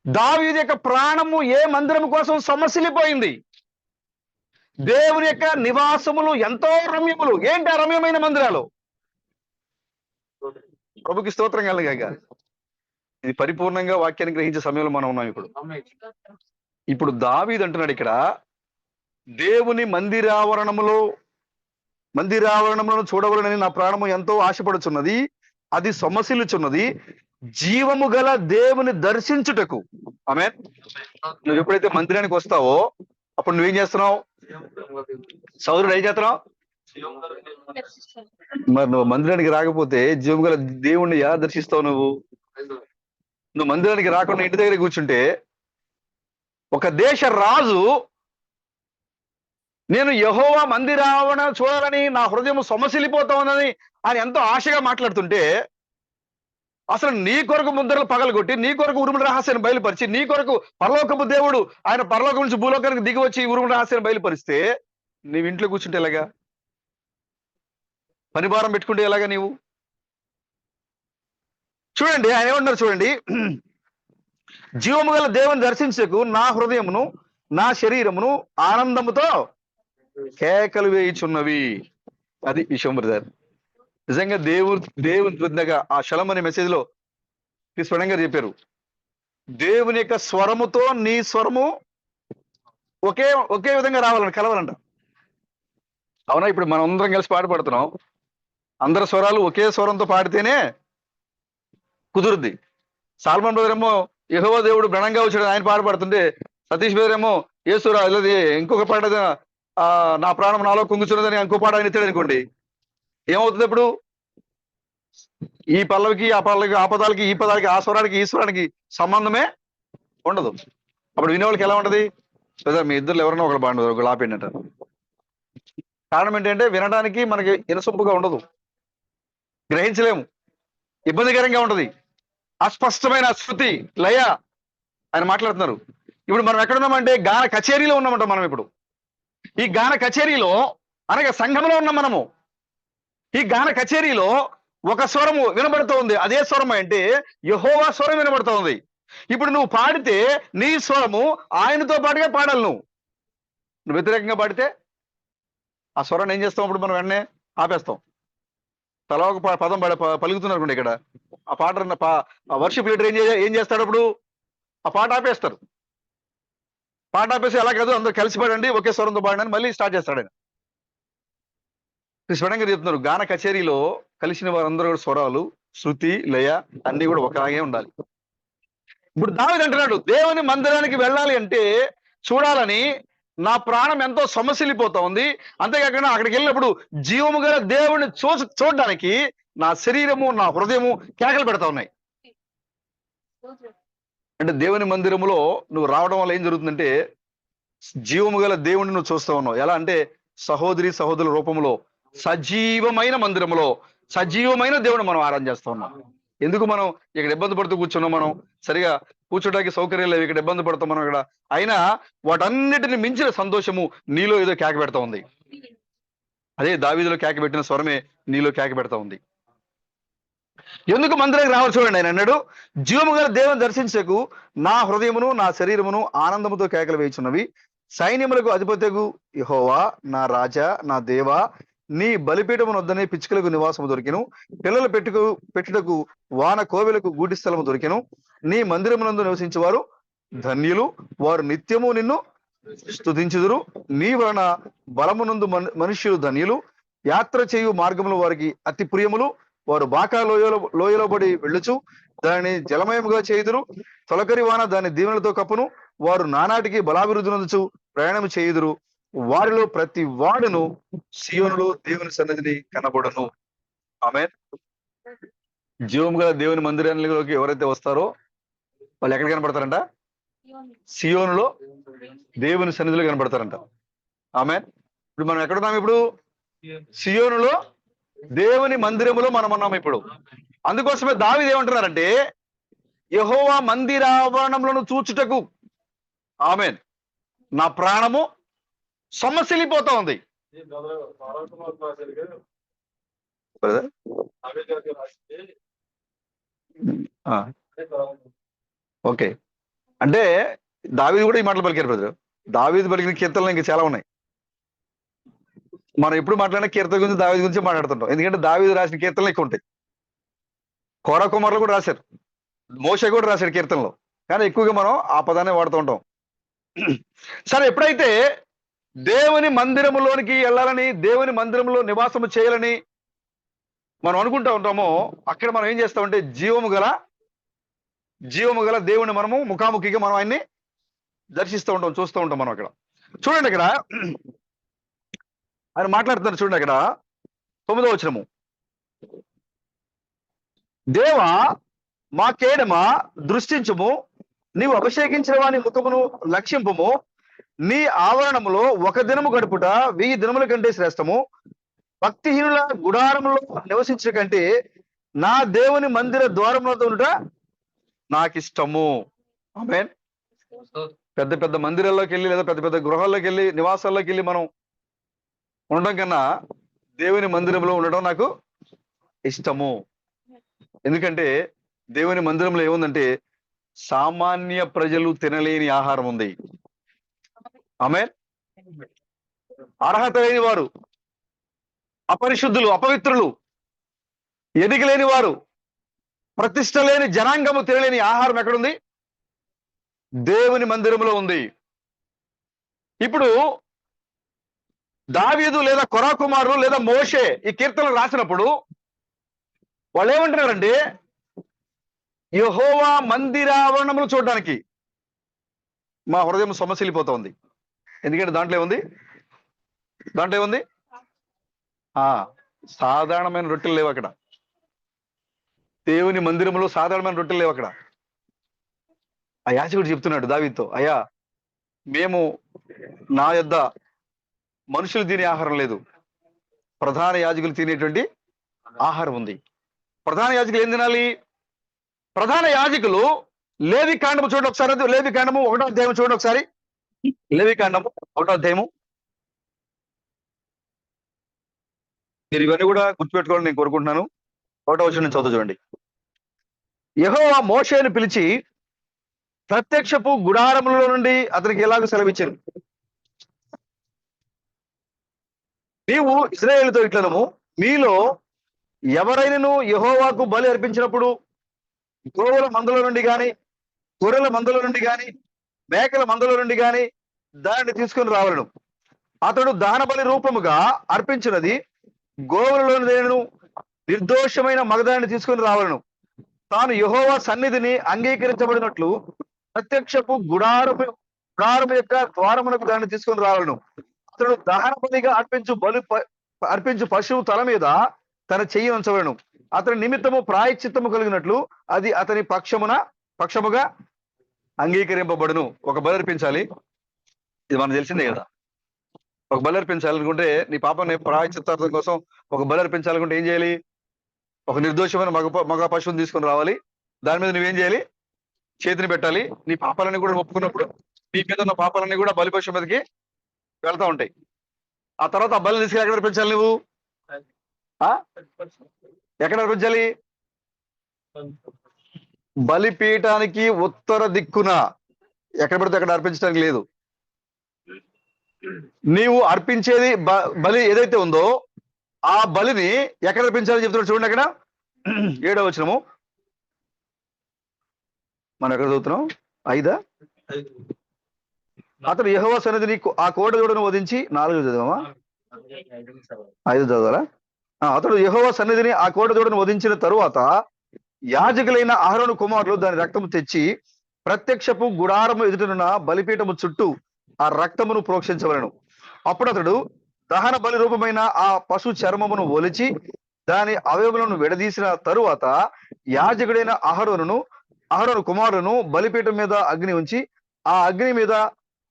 దావీదు యొక్క ప్రాణము ఏ మందిరం కోసం సొమ్మసిల్లిపోయింది? దేవుని యొక్క నివాసములు ఎంతో రమ్యములు. ఏంటి ఆ రమ్యమైన మందిరాలు? ప్రభుకి స్తోత్రం కలగాక. ఇది పరిపూర్ణంగా వాక్యాన్ని గ్రహించే సమయంలో మనం ఉన్నాం. ఇప్పుడు దావీదు అంటున్నాడు ఇక్కడ, దేవుని మందిరావరణములను చూడవలనని నా ప్రాణము ఎంతో ఆశపడుచున్నది, అది సొమ్మసిల్లుచున్నది, జీవము గల దేవుని దర్శించుటకు. ఆమేన్. నువ్వు ఎప్పుడైతే మందిరానికి వస్తావో అప్పుడు నువ్వేం చేస్తున్నావు? సోదరుడు ఏం చేస్తున్నావు? మరి నువ్వు మందిరానికి రాకపోతే జీవము గల దేవుణ్ణి ఎలా దర్శిస్తావు? నువ్వు మందిరానికి రాకుండా ఇంటి దగ్గర కూర్చుంటే, ఒక దేశ రాజు నేను యెహోవా మందిరావరణ చూడాలని నా హృదయం సొమ్మసిల్లిపోతా ఉన్నదని ఆయన ఎంతో ఆశగా మాట్లాడుతుంటే, అసలు నీ కొరకు ముద్రలు పగలగొట్టి, నీ కొరకు ఉరుముల రహస్యాన్ని బయలుపరిచి, నీ కొరకు పరలోకపు దేవుడు ఆయన పరలోకం నుంచి భూలోకానికి దిగి వచ్చి ఉరుముల రహస్యాన్ని బయలుపరిస్తే నీవు ఇంట్లో కూర్చుంటే ఎలాగా? పని భారం పెట్టుకుంటే ఎలాగా నీవు? చూడండి ఆయన ఏమన్నారు చూడండి, జీవము గల దేవుని దర్శించకు నా హృదయమును నా శరీరమును ఆనందముతో కేకలు వేయుచున్నవి. అది విషయం బ్రదర్. నిజంగా దేవుని ఆ శలం అనే మెసేజ్ లో స్వయంగా చెప్పారు, దేవుని యొక్క స్వరముతో నీ స్వరము ఒకే విధంగా రావాలని కలవాలంట. అవునా? ఇప్పుడు మనం అందరం కలిసి పాట పాడుతున్నాం, అందరి స్వరాలు ఒకే స్వరంతో పాడితేనే కుదురుద్ది. సాల్మన్ బ్రదర్ ఏమో యెహోవా దేవుడు బ్రణంగా వచ్చాడు ఆయన పాట పాడుతుంటే, సతీష్ బ్రదర్ ఏమో యేసురా లేదా ఇంకొక పాట నా ప్రాణం నాలో కుంగుచున్నదని ఇంకో పాట ఆయన ఎత్తాడు అనుకోండి, ఏమవుతుంది? ఇప్పుడు ఈ పల్లవికి ఆ పల్లవికి, ఆ పదాలకి ఈ పదాలకి, ఆ స్వరానికి ఈ స్వరానికి సంబంధమే ఉండదు. అప్పుడు వినేవాళ్ళకి ఎలా ఉంటది? లేదా మీ ఇద్దరు ఎవరన్నా ఒకరు బాగుండదు, ఒకళ్ళు ఆపేయండి అంటారు. కారణం ఏంటంటే వినడానికి మనకి ఇనసొంపుగా ఉండదు, గ్రహించలేము, ఇబ్బందికరంగా ఉంటది, అస్పష్టమైన శృతి లయ ఆయన మాట్లాడుతున్నారు. ఇప్పుడు మనం ఎక్కడున్నామంటే గాన కచేరీలో ఉన్నామంట. మనం ఇప్పుడు ఈ గాన కచేరీలో అనగా సంఘంలో ఉన్నాం మనము. ఈ గాన కచేరీలో ఒక స్వరము వినబడుతూ ఉంది. అదే స్వరం అంటే యెహోవా స్వరం వినబడుతూ ఉంది. ఇప్పుడు నువ్వు పాడితే నీ స్వరము ఆయనతో పాటుగా పాడాలి. నువ్వు వ్యతిరేకంగా పాడితే ఆ స్వరాన్ని ఏం చేస్తాం? అప్పుడు మనం వెంటనే ఆపేస్తాం. తలా ఒక పదం పలుకుతున్నారు ఇక్కడ, ఆ పాట వర్షిప్ లీడర్ ఏం చేస్తాడు? అప్పుడు ఆ పాట ఆపేస్తారు. పాట ఆపేసి ఎలా కాదు అందరూ కలిసి పాడండి, ఒకే స్వరంతో పాడండి, మళ్ళీ స్టార్ట్ చేస్తాడు ఆయన. స్వరంగా చెప్తున్నారు, గాన కచేరీలో కలిసిన వారందరూ కూడా స్వరాలు, శృతి, లయ అన్ని కూడా ఒకలాగే ఉండాలి. ఇప్పుడు దావీదు అంటున్నాడు, దేవుని మందిరానికి వెళ్ళాలి అంటే చూడాలని నా ప్రాణం ఎంతో సొమ్మసిల్లిపోతా ఉంది. అంతేకాకుండా అక్కడికి వెళ్ళినప్పుడు జీవము గల దేవుని చూడడానికి నా శరీరము నా హృదయము కేకలు పెడతా ఉన్నాయి. అంటే దేవుని మందిరములో నువ్వు రావడం వల్ల ఏం జరుగుతుందంటే జీవము గల దేవుడిని నువ్వు చూస్తా ఉన్నావు. ఎలా అంటే సహోదరుల రూపంలో సజీవమైన మందిరములో సజీవమైన దేవుని మనం ఆరాధన చేస్తా ఉన్నాం. ఎందుకు మనం ఇక్కడ ఇబ్బంది పడుతూ కూర్చున్నాం? మనం సరిగా కూర్చోడానికి సౌకర్యం లేవు, ఇక్కడ ఇబ్బంది పడతాం మనం ఇక్కడ. అయినా వాటన్నిటిని మించిన సంతోషము నీలో ఏదో కేక పెడతా ఉంది. అదే దావీదులో కేక పెట్టిన స్వరమే నీలో కేక పెడతా ఉంది. ఎందుకు మందిరానికి రావాలి చూడండి, ఆయన అన్నాడు, జీవము గల దేవుని దర్శించకు నా హృదయమును నా శరీరమును ఆనందముతో కేకలు వేయుచున్నవి, సైన్యములకు అధిపతియగు యెహోవా నా రాజా నా దేవా, నీ బలిపీఠము వద్దనే పిచ్చుకలకు నివాసము దొరికెను, పిల్లలు పెట్టుటకు వాన కోవెలకు గూటి స్థలము దొరికెను, నీ మందిరమునందు నివసించేవారు ధన్యులు, వారు నిత్యము నిన్ను స్తుతించుదురు, నీ వలన బలమునందు మనుష్యులు ధన్యులు, యాత్ర చేయు మార్గములు వారికి అతి ప్రియములు, వారు బాకా లోయలో పడి వెళ్ళుచు దానిని జలమయముగా చేయుదురు, తొలకరి వాన దాని దీవెనలతో కప్పును, వారు నానాటికి బలాభివృద్ధి నొందుచు ప్రయాణము చేయుదురు, వారిలో ప్రతి వాడును సీయోనులో దేవుని సన్నిధిని కనబడును. ఆమేన్. జీవము గల దేవుని మందిరానికి ఎవరైతే వస్తారో వాళ్ళు ఎక్కడ కనబడతారంట? సీయోనులో దేవుని సన్నిధిలో కనబడతారంట. ఆమేన్. ఇప్పుడు మనం ఎక్కడున్నాం? ఇప్పుడు సియోనులో దేవుని మందిరములో మనం ఉన్నాం. ఇప్పుడు అందుకోసమే దావీదు ఏమంటున్నారంటే యెహోవా మందిరావరణములను చూచుటకు ఆమేన్ నా ప్రాణము సొమ్మసిల్లిపోతా ఉంది. బ్రదర్? ఆ, ఓకే. అంటే దావీదు కూడా ఈ మాటలు పలికారు బ్రదర్. దావీదు పలికిన కీర్తనలు ఇంకా చాలా ఉన్నాయి. మనం ఎప్పుడు మాట్లాడిన కీర్తన గురించి దావీదు గురించి మాట్లాడుతుంటాం. ఎందుకంటే దావీదు రాసిన కీర్తనలు ఎక్కువ ఉంటాయి. కోరా కుమారులు కూడా రాశారు, మోషే కూడా రాశాడు కీర్తనలో, కానీ ఎక్కువగా మనం ఆ పదాన్ని వాడుతూ ఉంటాం. సరే, ఎప్పుడైతే దేవుని మందిరములోనికి వెళ్ళాలని, దేవుని మందిరంలో నివాసము చేయాలని మనం అనుకుంటా ఉంటామో, అక్కడ మనం ఏం చేస్తామంటే జీవము గల దేవుని మనము ముఖాముఖిగా మనం ఆయన్ని దర్శిస్తూ ఉంటాం, చూస్తూ ఉంటాం. మనం అక్కడ చూడండి, అక్కడ ఆయన మాట్లాడుతున్నారు. చూడండి అక్కడ 9వ వచనము, దేవా మా కేడమా దృష్టించుము, నీవు అభిషేకించిన వాని ముఖమును లక్ష్యింపుము, నీ ఆవరణములో ఒక దినము గడుపుట 1000 దినముల కంటే శ్రేష్టము, భక్తిహీనుల గుడారములో నివసించే కంటే నా దేవుని మందిర ద్వారములతో ఉండుట నాకు ఇష్టము. ఆమేన్. పెద్ద పెద్ద మందిరాల్లోకి వెళ్ళి లేదా పెద్ద పెద్ద గృహాల్లోకి వెళ్ళి నివాసాల్లోకి వెళ్ళి మనం ఉండడం కన్నా దేవుని మందిరంలో ఉండడం నాకు ఇష్టము. ఎందుకంటే దేవుని మందిరంలో ఏముందంటే సామాన్య ప్రజలు తినలేని ఆహారం ఉంది. ఆమేన్. అర్హత లేని వారు, అపరిశుద్ధులు, అపవిత్రులు, ఎదిగలేని వారు, ప్రతిష్ట లేని జనాంగము తినలేని ఆహారం ఎక్కడుంది? దేవుని మందిరంలో ఉంది. ఇప్పుడు దావీదు లేదా కొరా కుమారులు లేదా మోషే ఈ కీర్తనలు రాసినప్పుడు వాళ్ళు ఏమంటున్నారంటే యెహోవా మందిరావరణములు చూడడానికి మా హృదయం సొమ్మసిల్లిపోతోంది. ఎందుకంటే దాంట్లో ఏముంది? సాధారణమైన రొట్టెలు లేవు అక్కడ. దేవుని మందిరంలో సాధారణమైన రొట్టెలు లేవు అక్కడ. ఆ యాజకుడు చెప్తున్నాడు దావీదుతో, అయ్యా మేము నా యొద్ద మనుషులు తినే ఆహారం లేదు, ప్రధాన యాజకులు తినేటువంటి ఆహారం ఉంది. ప్రధాన యాజకులు ఏం తినాలి? ప్రధాన యాజకులు లేవి కాండము చూడండి ఒకసారి. లేవి కాండము 1వ అధ్యాయం చూడండి ఒకసారి. లేవి కాండము 1వ అధ్యాయము. మీరు ఇవన్నీ కూడా గుర్తుపెట్టుకోవాలని నేను కోరుకుంటున్నాను. 1వ వచనం నుంచి చదువు చూడండి. యెహోవా మోషేను పిలిచి ప్రత్యక్షపు గుడారములో నుండి అతనికి ఎలాగో సెలవిచ్చాను, నీవు ఇశ్రాయేలుతో ఇట్లనము, మీలో ఎవరైనాను యెహోవాకు బలి అర్పించినప్పుడు గోవుల మందల నుండి గాని, గొర్రెల మందల నుండి గాని, మేకల మందల నుండి గాని దానిని తీసుకొని రావలను. అతడు దహన బలి రూపముగా అర్పించినది గోవులలోనిదేను నిర్దోషమైన మగదాన్ని తీసుకొని రావలను. తాను యెహోవా సన్నిధిని అంగీకరించబడినట్లు ప్రత్యక్షపు గుడారము యొక్క ద్వారమునకు దాన్ని తీసుకొని రావలను. అతడు దహన బలిగా అర్పించు పశువు తల మీద తన చెయ్యి ఉంచవలను. అతని నిమిత్తము ప్రాయశ్చిత్తము కలిగినట్లు అది అతని పక్షముగా అంగీకరింపబడును. ఒక బలి అర్పించాలి, ఇది మనకు తెలిసిందే కదా. ఒక బలి అర్పించాలనుకుంటే, నీ పాపని ప్రాయశ్చిత్తార్థం కోసం ఒక బలి అర్పించాలనుకుంటే ఏం చేయాలి? ఒక నిర్దోషమైన మగ పశువుని తీసుకొని రావాలి. దాని మీద నువ్వేం చేయాలి? చేతిని పెట్టాలి. నీ పాపాలన్నీ కూడా ఒప్పుకున్నప్పుడు నీ మీద ఉన్న పాపాలన్నీ కూడా బలి పశువు మీదకి వెళ్తా ఉంటాయి. ఆ తర్వాత ఆ బలిని తీసుకెళ్ళి ఎక్కడ అర్పించాలి? నువ్వు ఎక్కడ అర్పించాలి? బలిపీఠానికి ఉత్తర దిక్కున, ఎక్కడ పడితే అక్కడ అర్పించడానికి లేదు. నీవు అర్పించేది బలి ఏదైతే ఉందో ఆ బలిని ఎక్కడ అర్పించాలని చెప్తున్నాడు చూడండి. అక్కడ 7వ వచనము. మనం ఎక్కడ చదువుతున్నాం? 5. అతడు యెహోవా సన్నిధిని ఆ కోడదూడను వధించి 4 చదివామా? 5 చదవాలా? అతడు యెహోవా సన్నిధిని ఆ కోడదూడను వధించిన తరువాత యాజకులైన అహరోను కుమారులు దాని రక్తము తెచ్చి ప్రత్యక్షపు గుడారము ఎదుటనున్న బలిపీఠము చుట్టూ ఆ రక్తమును ప్రోక్షించవలను. అప్పుడు అతడు దహన బలి రూపమైన ఆ పశు చర్మమును ఒలిచి దాని అవయములను విడదీసిన తరువాత యాజకుడైన అహరోను కుమారులను బలిపీఠం మీద అగ్ని ఉంచి ఆ అగ్ని మీద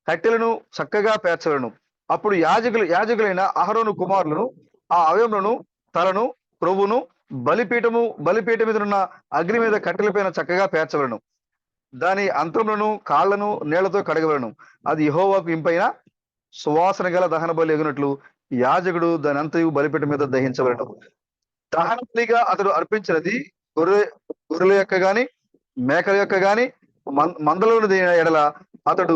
కట్టెలను చక్కగా పేర్చలను. అప్పుడు యాజకులైన అహరోను కుమారులను ఆ అవయములను, తలను, క్రొవ్వును, బలిపీఠం మీద ఉన్న అగ్ని మీద కట్టెలపైన చక్కగా పేర్చవలను. దాని అంతములను కాళ్లను నీళ్లతో కడగవలను. అది యెహోవాకు ఇంపైన సువాసన గల దహన బలి ఎగునట్లు యాజకుడు దాని అంతయు బలిపీఠం మీద దహించవలను. దహన బలిగా అతడు అర్పించినది గొర్రెల యొక్క గాని మేకల యొక్క గాని మందలోని ఎడల అతడు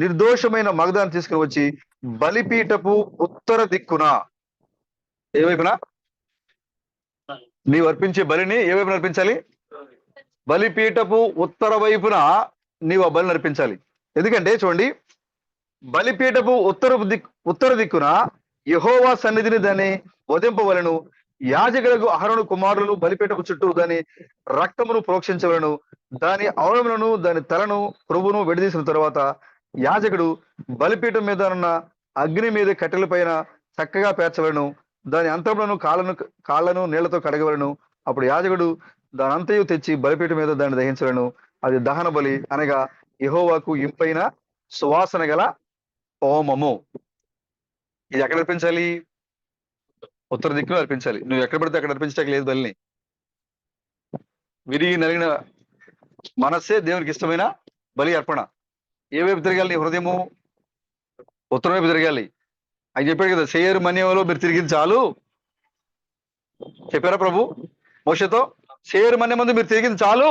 నిర్దోషమైన మగదాన్ని తీసుకుని వచ్చి బలిపీఠపు ఉత్తర దిక్కున, ఏ వైపున? నీవు అర్పించే బలిని ఏ వైపున అర్పించాలి? బలిపీఠపు ఉత్తర వైపున నీవు ఆ బలిని అర్పించాలి. ఎందుకంటే చూడండి, బలిపీఠపు ఉత్తర దిక్కున యెహోవా సన్నిధిని దాన్ని వధింపవలను. యాజకులకు అహరోను కుమారులు బలిపీఠపు చుట్టూ దాని రక్తమును ప్రోక్షించవలను. దాని అవయములను దాని తలను ప్రభువును విడదీసిన తరువాత యాజకుడు బలిపీఠం మీద ఉన్న అగ్ని మీద కట్టెల పైన చక్కగా పేర్చవలను. దాని అంతములను కాళ్లను నీళ్లతో కడగవలను. అప్పుడు యాజకుడు దాని అంతయు తెచ్చి బలిపీఠం మీద దాన్ని దహించవలను. అది దహన బలి, అనగా యెహోవాకు ఇంపైన సువాసన గల హోమము. ఇది ఎక్కడ అర్పించాలి? ఉత్తర దిక్కులో అర్పించాలి. నువ్వు ఎక్కడ పడితే అక్కడ అర్పించడానికి లేదు బలిని. విరిగి నలిగిన మనస్సే దేవునికి ఇష్టమైన బలి అర్పణ. ఏ వైపు తిరగాలి? నీ హృదయము ఉత్తరం వైపు తిరగాలి. అని చెప్పాడు కదా, సేయరు మన్యంలో మీరు తిరిగింది చాలు చెప్పారా ప్రభు మోషేతో? సేయరు మన్యం ముందు మీరు తిరిగింది చాలు.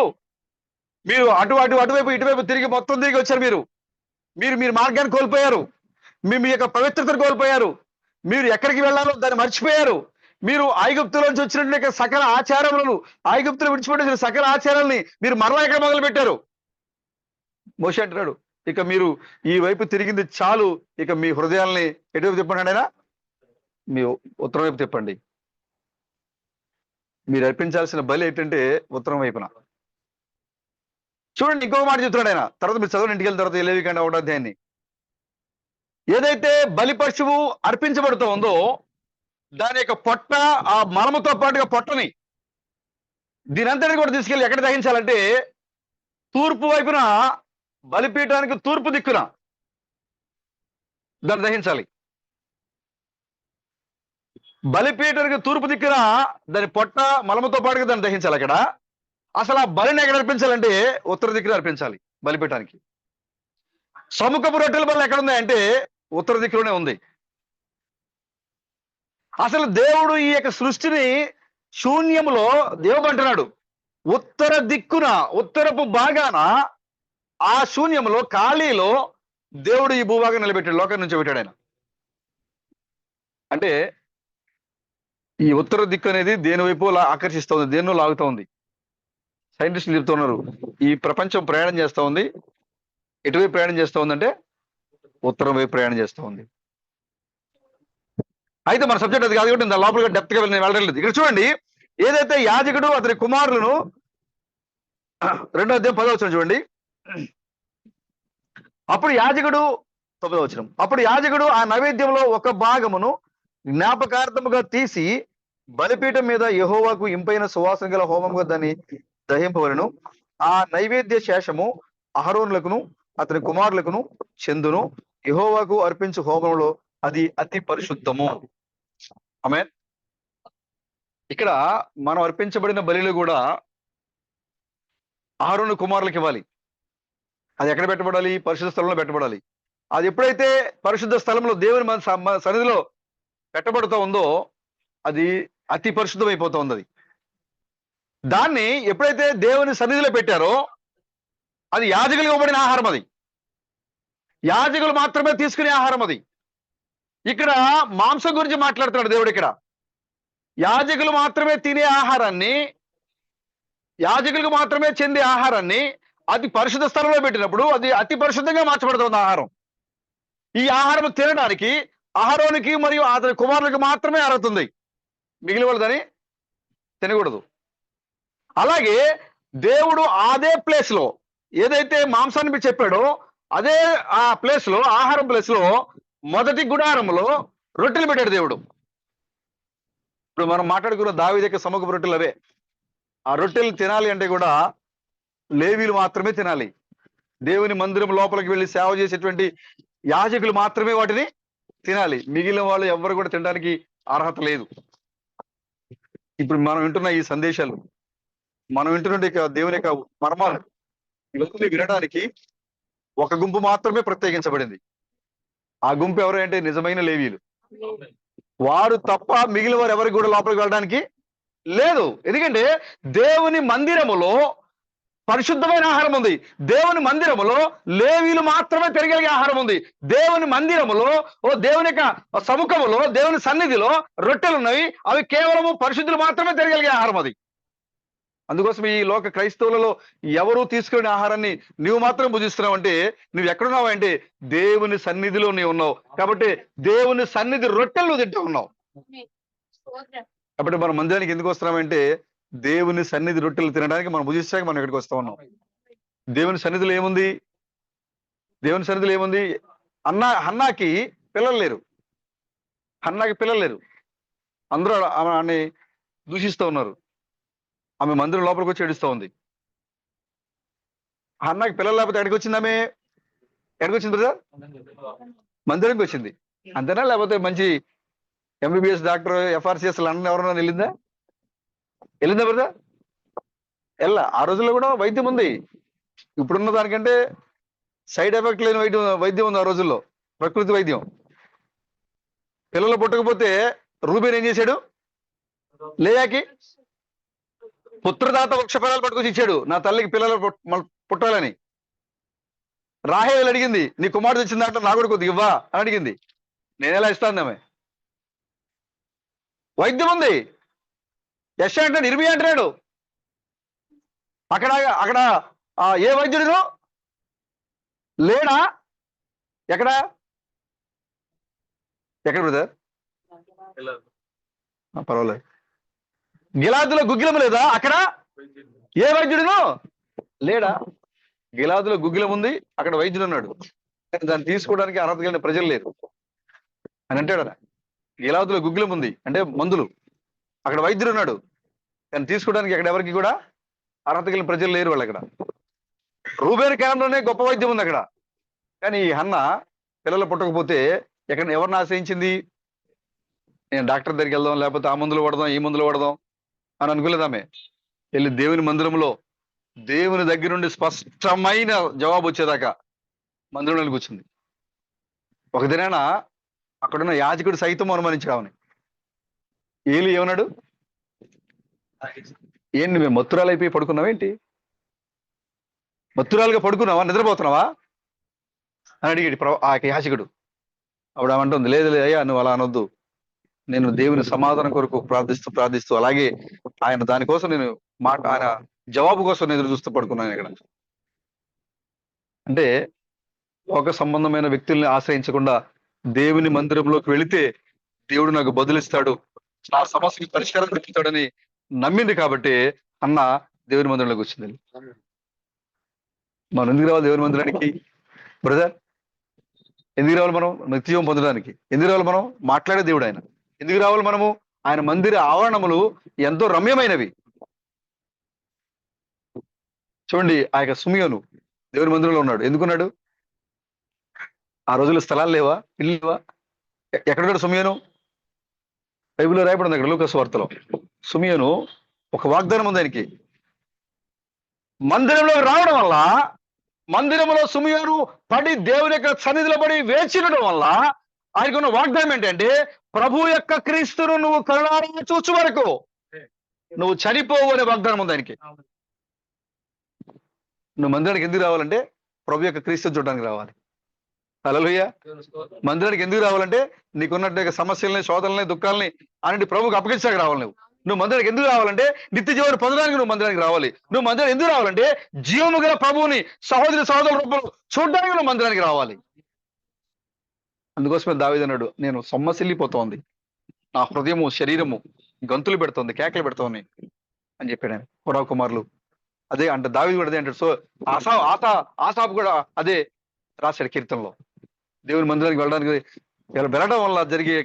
మీరు అటువైపు ఇటువైపు తిరిగి మొత్తం తిరిగి వచ్చారు. మీరు మార్గాన్ని కోల్పోయారు. మీ యొక్క పవిత్రతను కోల్పోయారు. మీరు ఎక్కడికి వెళ్ళాలో దాన్ని మర్చిపోయారు. మీరు ఐగుప్తులోంచి వచ్చినట్టు సకల ఆచారములను, ఐగుప్తులు విడిచిపెట్టిన సకల ఆచారాలని మీరు మరలా ఎక్కడ మొదలు పెట్టారు? మోషే అంటున్నాడు, ఇక మీరు ఈ వైపు తిరిగింది చాలు. ఇక మీ హృదయాల్ని ఎటువైపు తిప్పండి ఆయన? మీ ఉత్తరం వైపు తిప్పండి. మీరు అర్పించాల్సిన బలి ఏంటంటే ఉత్తరం వైపున. చూడండి, ఇంకొక మాట చెప్తున్నాడు ఆయన. తర్వాత మీరు చదవండి, ఇంటికి వెళ్ళిన తర్వాత లేవికాండం 1వ అధ్యాయాన్ని. ఏదైతే బలి పశువు అర్పించబడుతూ ఉందో దాని యొక్క పొట్ట, ఆ మలముతో పాటుగా పొట్టని, దీనంతటిని కూడా తీసుకెళ్ళి ఎక్కడ దహించాలంటే తూర్పు వైపున, బలిపీఠానికి తూర్పు దిక్కున దాన్ని దహించాలి. బలిపీఠానికి తూర్పు దిక్కున దాని పొట్ట మలముతో పాటుగా దాన్ని దహించాలి. అక్కడ అసలు ఆ బలిని ఎక్కడ అర్పించాలంటే ఉత్తర దిక్కున అర్పించాలి. బలిపీఠానికి సముఖపు రొట్టెల బలి ఎక్కడ ఉంది అంటే ఉత్తర దిక్కులోనే ఉంది. అసలు దేవుడు ఈ యొక్క సృష్టిని శూన్యములో దేవుడు అంటున్నాడు, ఉత్తర దిక్కున, ఉత్తరపు భాగాన, ఆ శూన్యములో, ఖాళీలో దేవుడు ఈ భూభాగం నిలబెట్టాడు, లోకం నుంచి పెట్టాడు ఆయన. అంటే ఈ ఉత్తర దిక్కు అనేది దేని వైపు ఆకర్షిస్తుంది, దేన్నో లాగుతూ ఉంది. సైంటిస్టులు చెప్తున్నారు, ఈ ప్రపంచం ప్రయాణం చేస్తూ ఉంది. ఎటువైపు ప్రయాణం చేస్తూ ఉందంటే ఉత్తరం వైపు ప్రయాణం చేస్తూ ఉంది. అయితే మన సబ్జెక్ట్ అది కాదు కాబట్టి ఇంత లోపలిగా డెప్త్ గా వెళ్ళలేదు. ఇక్కడ చూడండి, ఏదైతే యాజకుడు అతని కుమారులను, 2వ అధ్యాయం 10వ వచనం చూడండి. అప్పుడు యాజకుడు, 9వ వచనం, అప్పుడు యాజకుడు ఆ నైవేద్యంలో ఒక భాగమును జ్ఞాపకార్థముగా తీసి బలిపీఠం మీద యెహోవాకు ఇంపైన సువాసన గల హోమముగా దాన్ని దహింపవలను. ఆ నైవేద్య శేషము అహరోనులకును అతని కుమారులకును చెందును. యెహోవాకు అర్పించు హోమంలో అది అతి పరిశుద్ధము. ఆమేన్. ఇక్కడ మనం అర్పించబడిన బలిలు కూడా అహరోను కుమారులకు ఇవ్వాలి. అది ఎక్కడ పెట్టబడాలి? పరిశుద్ధ స్థలంలో పెట్టబడాలి. అది ఎప్పుడైతే పరిశుద్ధ స్థలంలో దేవుని సన్నిధిలో పెట్టబడుతూ ఉందో అది అతి పరిశుద్ధం అయిపోతూ ఉంది. దాన్ని ఎప్పుడైతే దేవుని సన్నిధిలో పెట్టారో అది యాజకులు ఇవ్వబడిన ఆహారం. అది యాజకులు మాత్రమే తీసుకునే ఆహారం. అది ఇక్కడ మాంసం గురించి మాట్లాడుతున్నాడు దేవుడు. ఇక్కడ యాజకులు మాత్రమే తినే ఆహారాన్ని, యాజకులకు మాత్రమే చెందే ఆహారాన్ని అది పరిశుద్ధ స్థలంలో పెట్టినప్పుడు అది అతి పరిశుద్ధంగా మార్చబడుతుంది ఆహారం. ఈ ఆహారం తినడానికి అహరోనుకి మరియు అతని కుమారులకు మాత్రమే అర్హత ఉంది. మిగిలిన వాళ్ళు దాన్ని తినకూడదు. అలాగే దేవుడు అదే ప్లేస్ లో ఏదైతే మాంసాన్ని చెప్పాడో అదే ఆ ప్లేస్ లో, ఆహారం ప్లేస్ లో మొదటి గుడారంలో రొట్టెలు పెట్టాడు దేవుడు. ఇప్పుడు మనం మాట్లాడుకున్న దావీదు యొక్క సముఖపు రొట్టెలు అవే. ఆ రొట్టెలు తినాలి అంటే కూడా లేవీలు మాత్రమే తినాలి. దేవుని మందిరం లోపలికి వెళ్ళి సేవ చేసేటువంటి యాజకులు మాత్రమే వాటిని తినాలి. మిగిలిన వాళ్ళు ఎవరు కూడా తినడానికి అర్హత లేదు. ఇప్పుడు మనం వింటున్న ఈ సందేశాలు, మనం వింటున్న దేవుని యొక్క మర్మాలు, ఇవన్నీ వినడానికి ఒక గుంపు మాత్రమే ప్రత్యేకించబడింది. ఆ గుంపు ఎవరంటే నిజమైన లేవీయులు. వారు తప్ప మిగిలిన వారు ఎవరికి కూడా లోపలికి వెళ్ళడానికి లేదు. ఎందుకంటే దేవుని మందిరములో పరిశుద్ధమైన ఆహారం ఉంది. దేవుని మందిరములో లేవీలు మాత్రమే తిరగలిగే ఆహారం ఉంది. దేవుని మందిరములో దేవుని యొక్క సముఖములో, దేవుని సన్నిధిలో రొట్టెలు ఉన్నవి. అవి కేవలము పరిశుద్ధులు మాత్రమే తిరగలిగే ఆహారం అది. అందుకోసం ఈ లోక క్రైస్తవులలో ఎవరు తీసుకునే ఆహారాన్ని నువ్వు మాత్రం భుజిస్తున్నావు అంటే నువ్వు ఎక్కడున్నావు అంటే దేవుని సన్నిధిలో నీవు ఉన్నావు. కాబట్టి దేవుని సన్నిధి రొట్టెలు నువ్వు తింటూ ఉన్నావు. కాబట్టి మనం మందిరానికి ఎందుకు వస్తున్నామంటే దేవుని సన్నిధి రొట్టెలు తినడానికి మనం భుజిస్తాక మనం ఇక్కడికి వస్తా ఉన్నాం. దేవుని సన్నిధిలో ఏముంది? దేవుని సన్నిధిలో ఏముంది? హన్నాకి పిల్లలు లేరు. హన్నాకి పిల్లలు లేరు. అందరూ ఆమె దూషిస్తూ ఉన్నారు. ఆమె మందిరం లోపలికి వచ్చి ఏడుస్తూ ఉంది. హన్నాకి పిల్లలు లేకపోతే ఎక్కడికి వచ్చింది? ఆమె ఎక్కడికి వచ్చింది బ్రదర్? మందిరానికి వచ్చింది. అంతేనా? లేకపోతే మంచి ఎంబీబీఎస్ డాక్టర్, ఎఫ్ఆర్సిఎస్ లండన్ ఎవరన్నా వెళ్ళిందా బ్రదర్? ఆ రోజుల్లో కూడా వైద్యం ఉంది. ఇప్పుడున్న దానికంటే సైడ్ ఎఫెక్ట్ లేని వైద్యం ఉంది ఆ రోజుల్లో, ప్రకృతి వైద్యం. పిల్లలు పుట్టకపోతే రూబేన్ ఏం చేశాడు? లేయాకి పుత్రదాత వృక్ష ఫలాలు పట్టుకొచ్చి ఇచ్చాడు, నా తల్లికి పిల్లలు పుట్టాలని. రాహేలు అడిగింది, నీ కుమారుడు వచ్చిన దాంట్లో నా కూడా కొద్దిగా ఇవ్వా అని అడిగింది. నేనెలా ఇస్తాను? ఆమె వైద్యం ఉంది. యెషయా అంటాడు, ఇర్మియా అంటున్నాడు, అక్కడ ఏ వైద్యుడు లేడా? ఎక్కడ బ్రదర్? పర్వాలేదు. గిలాదులో గుగ్గిలం లేదా? అక్కడ ఏ వైద్యుడును లేడా? గిలాదులో గుగ్గిలం ఉంది, అక్కడ వైద్యుడు ఉన్నాడు, దాన్ని తీసుకోవడానికి అర్హత కలిగిన ప్రజలు లేరు అని అంటాడు. గిలాదులో గుగ్గిలం ఉంది అంటే మందులు, అక్కడ వైద్యుడు ఉన్నాడు, కానీ తీసుకోవడానికి అక్కడ ఎవరికి కూడా అర్హత కలిగిన ప్రజలు లేరు. వాళ్ళు అక్కడ రూబేరు కేంద్రంలోనే గొప్ప వైద్యం ఉంది అక్కడ. కానీ ఈ హన్న పిల్లలు పుట్టకపోతే ఎవరిని ఆశ్రయించింది? నేను డాక్టర్ దగ్గరికి వెళ్దాం, లేకపోతే ఆ మందులు పడదాం, ఈ మందులు పడదాం అని అనుకోలేదామె. వెళ్ళి దేవుని మందిరంలో దేవుని దగ్గర నుండి స్పష్టమైన జవాబు వచ్చేదాకా మందిరంలో కూర్చుంది. ఒక దినాన అక్కడున్న యాజకుడు సైతం అనుమానించాడని. ఏలి ఏమన్నాడు? ఏం నువ్వు మత్తురాలు అయిపోయి పడుకున్నావేంటి? మత్తురాలుగా పడుకున్నావా, నిద్రపోతున్నావా అని అడిగాడు ఆ యాజకుడు. అప్పుడు ఏమంటుంది, లేదు అయ్యా, నువ్వు అలా అనొద్దు, నేను దేవుని సమాధానం కొరకు ప్రార్థిస్తూ అలాగే ఆయన దానికోసం నేను ఆయన జవాబు కోసం ఎదురు చూస్తూ పడుకున్నాను ఇక్కడ. అంటే లోక సంబంధమైన వ్యక్తుల్ని ఆశ్రయించకుండా దేవుని మందిరంలోకి వెళితే దేవుడు నాకు బదులిస్తాడు, నా సమస్యకి పరిష్కారం పెట్టుతాడని నమ్మింది కాబట్టి అన్న దేవుని మందిరంలోకి వచ్చింది. మనం ఎందుకు రావాలి దేవుని మందిరానికి బ్రదర్? ఎందుకు రావాలి మనం? నిత్యం పొందడానికి. ఎందుకు రావాలి మనం? మాట్లాడే దేవుడు ఆయన. ఎందుకు రావాలి మనము? ఆయన మందిర ఆవరణములు ఎంతో రమ్యమైనవి. చూడండి, ఆ యొక్క సుమియోను దేవుని మందిరంలో ఉన్నాడు. ఎందుకున్నాడు? ఆ రోజుల్లో స్థలాలు లేవా, ఇల్లు లేవా? ఎక్కడున్నాడు సుమియోను? బైబిల్లో రాయబడింది అక్కడ లూకా సువార్తలో. సుమియోను ఒక వాగ్దానం ఉంది ఆయనకి. మందిరంలో రావడం వల్ల, మందిరంలో సుమియోను పడి దేవుని యొక్క సన్నిధిలో పడి వేచినడం వల్ల ఆయనకున్న వాగ్దానం ఏంటంటే, ప్రభు యొక్క క్రీస్తును నువ్వు కరుణారా చూచు వరకు నువ్వు చనిపోవు అనే వాగ్దానం ఉంది ఆయనకి. నువ్వు మందిరానికి ఎందుకు రావాలంటే ప్రభు యొక్క క్రీస్తు చూడడానికి రావాలి. హల్లెలూయా. మందిరానికి ఎందుకు రావాలంటే నీకున్నట్టు సమస్యల్ని, శోధనల్ని, దుఃఖాలని అన్నింటి ప్రభుకి అప్పగించాక రావాలి. నువ్వు మందిరానికి ఎందుకు రావాలంటే నిత్య జీవన పొందడానికి నువ్వు మందిరానికి రావాలి. నువ్వు మందిరం ఎందుకు రావాలంటే జీవము గల ప్రభువుని సహోదర రూపంలో చూడడానికి నువ్వు మందిరానికి రావాలి. అందుకోసమే దావీదు అన్నాడు, నేను సొమ్మసిల్లిపోతోంది, నా హృదయము శరీరము గంతులు పెడుతోంది, కేకలు పెడుతోంది అని చెప్పాడు ఆయన. హోరావు కుమారులు అదే అంటే, దావీదు కూడా అదే అంటాడు. సో ఆసాపు కూడా అదే రాశాడు కీర్తనలో. దేవుని మందిరానికి వెళ్ళడం వల్ల జరిగే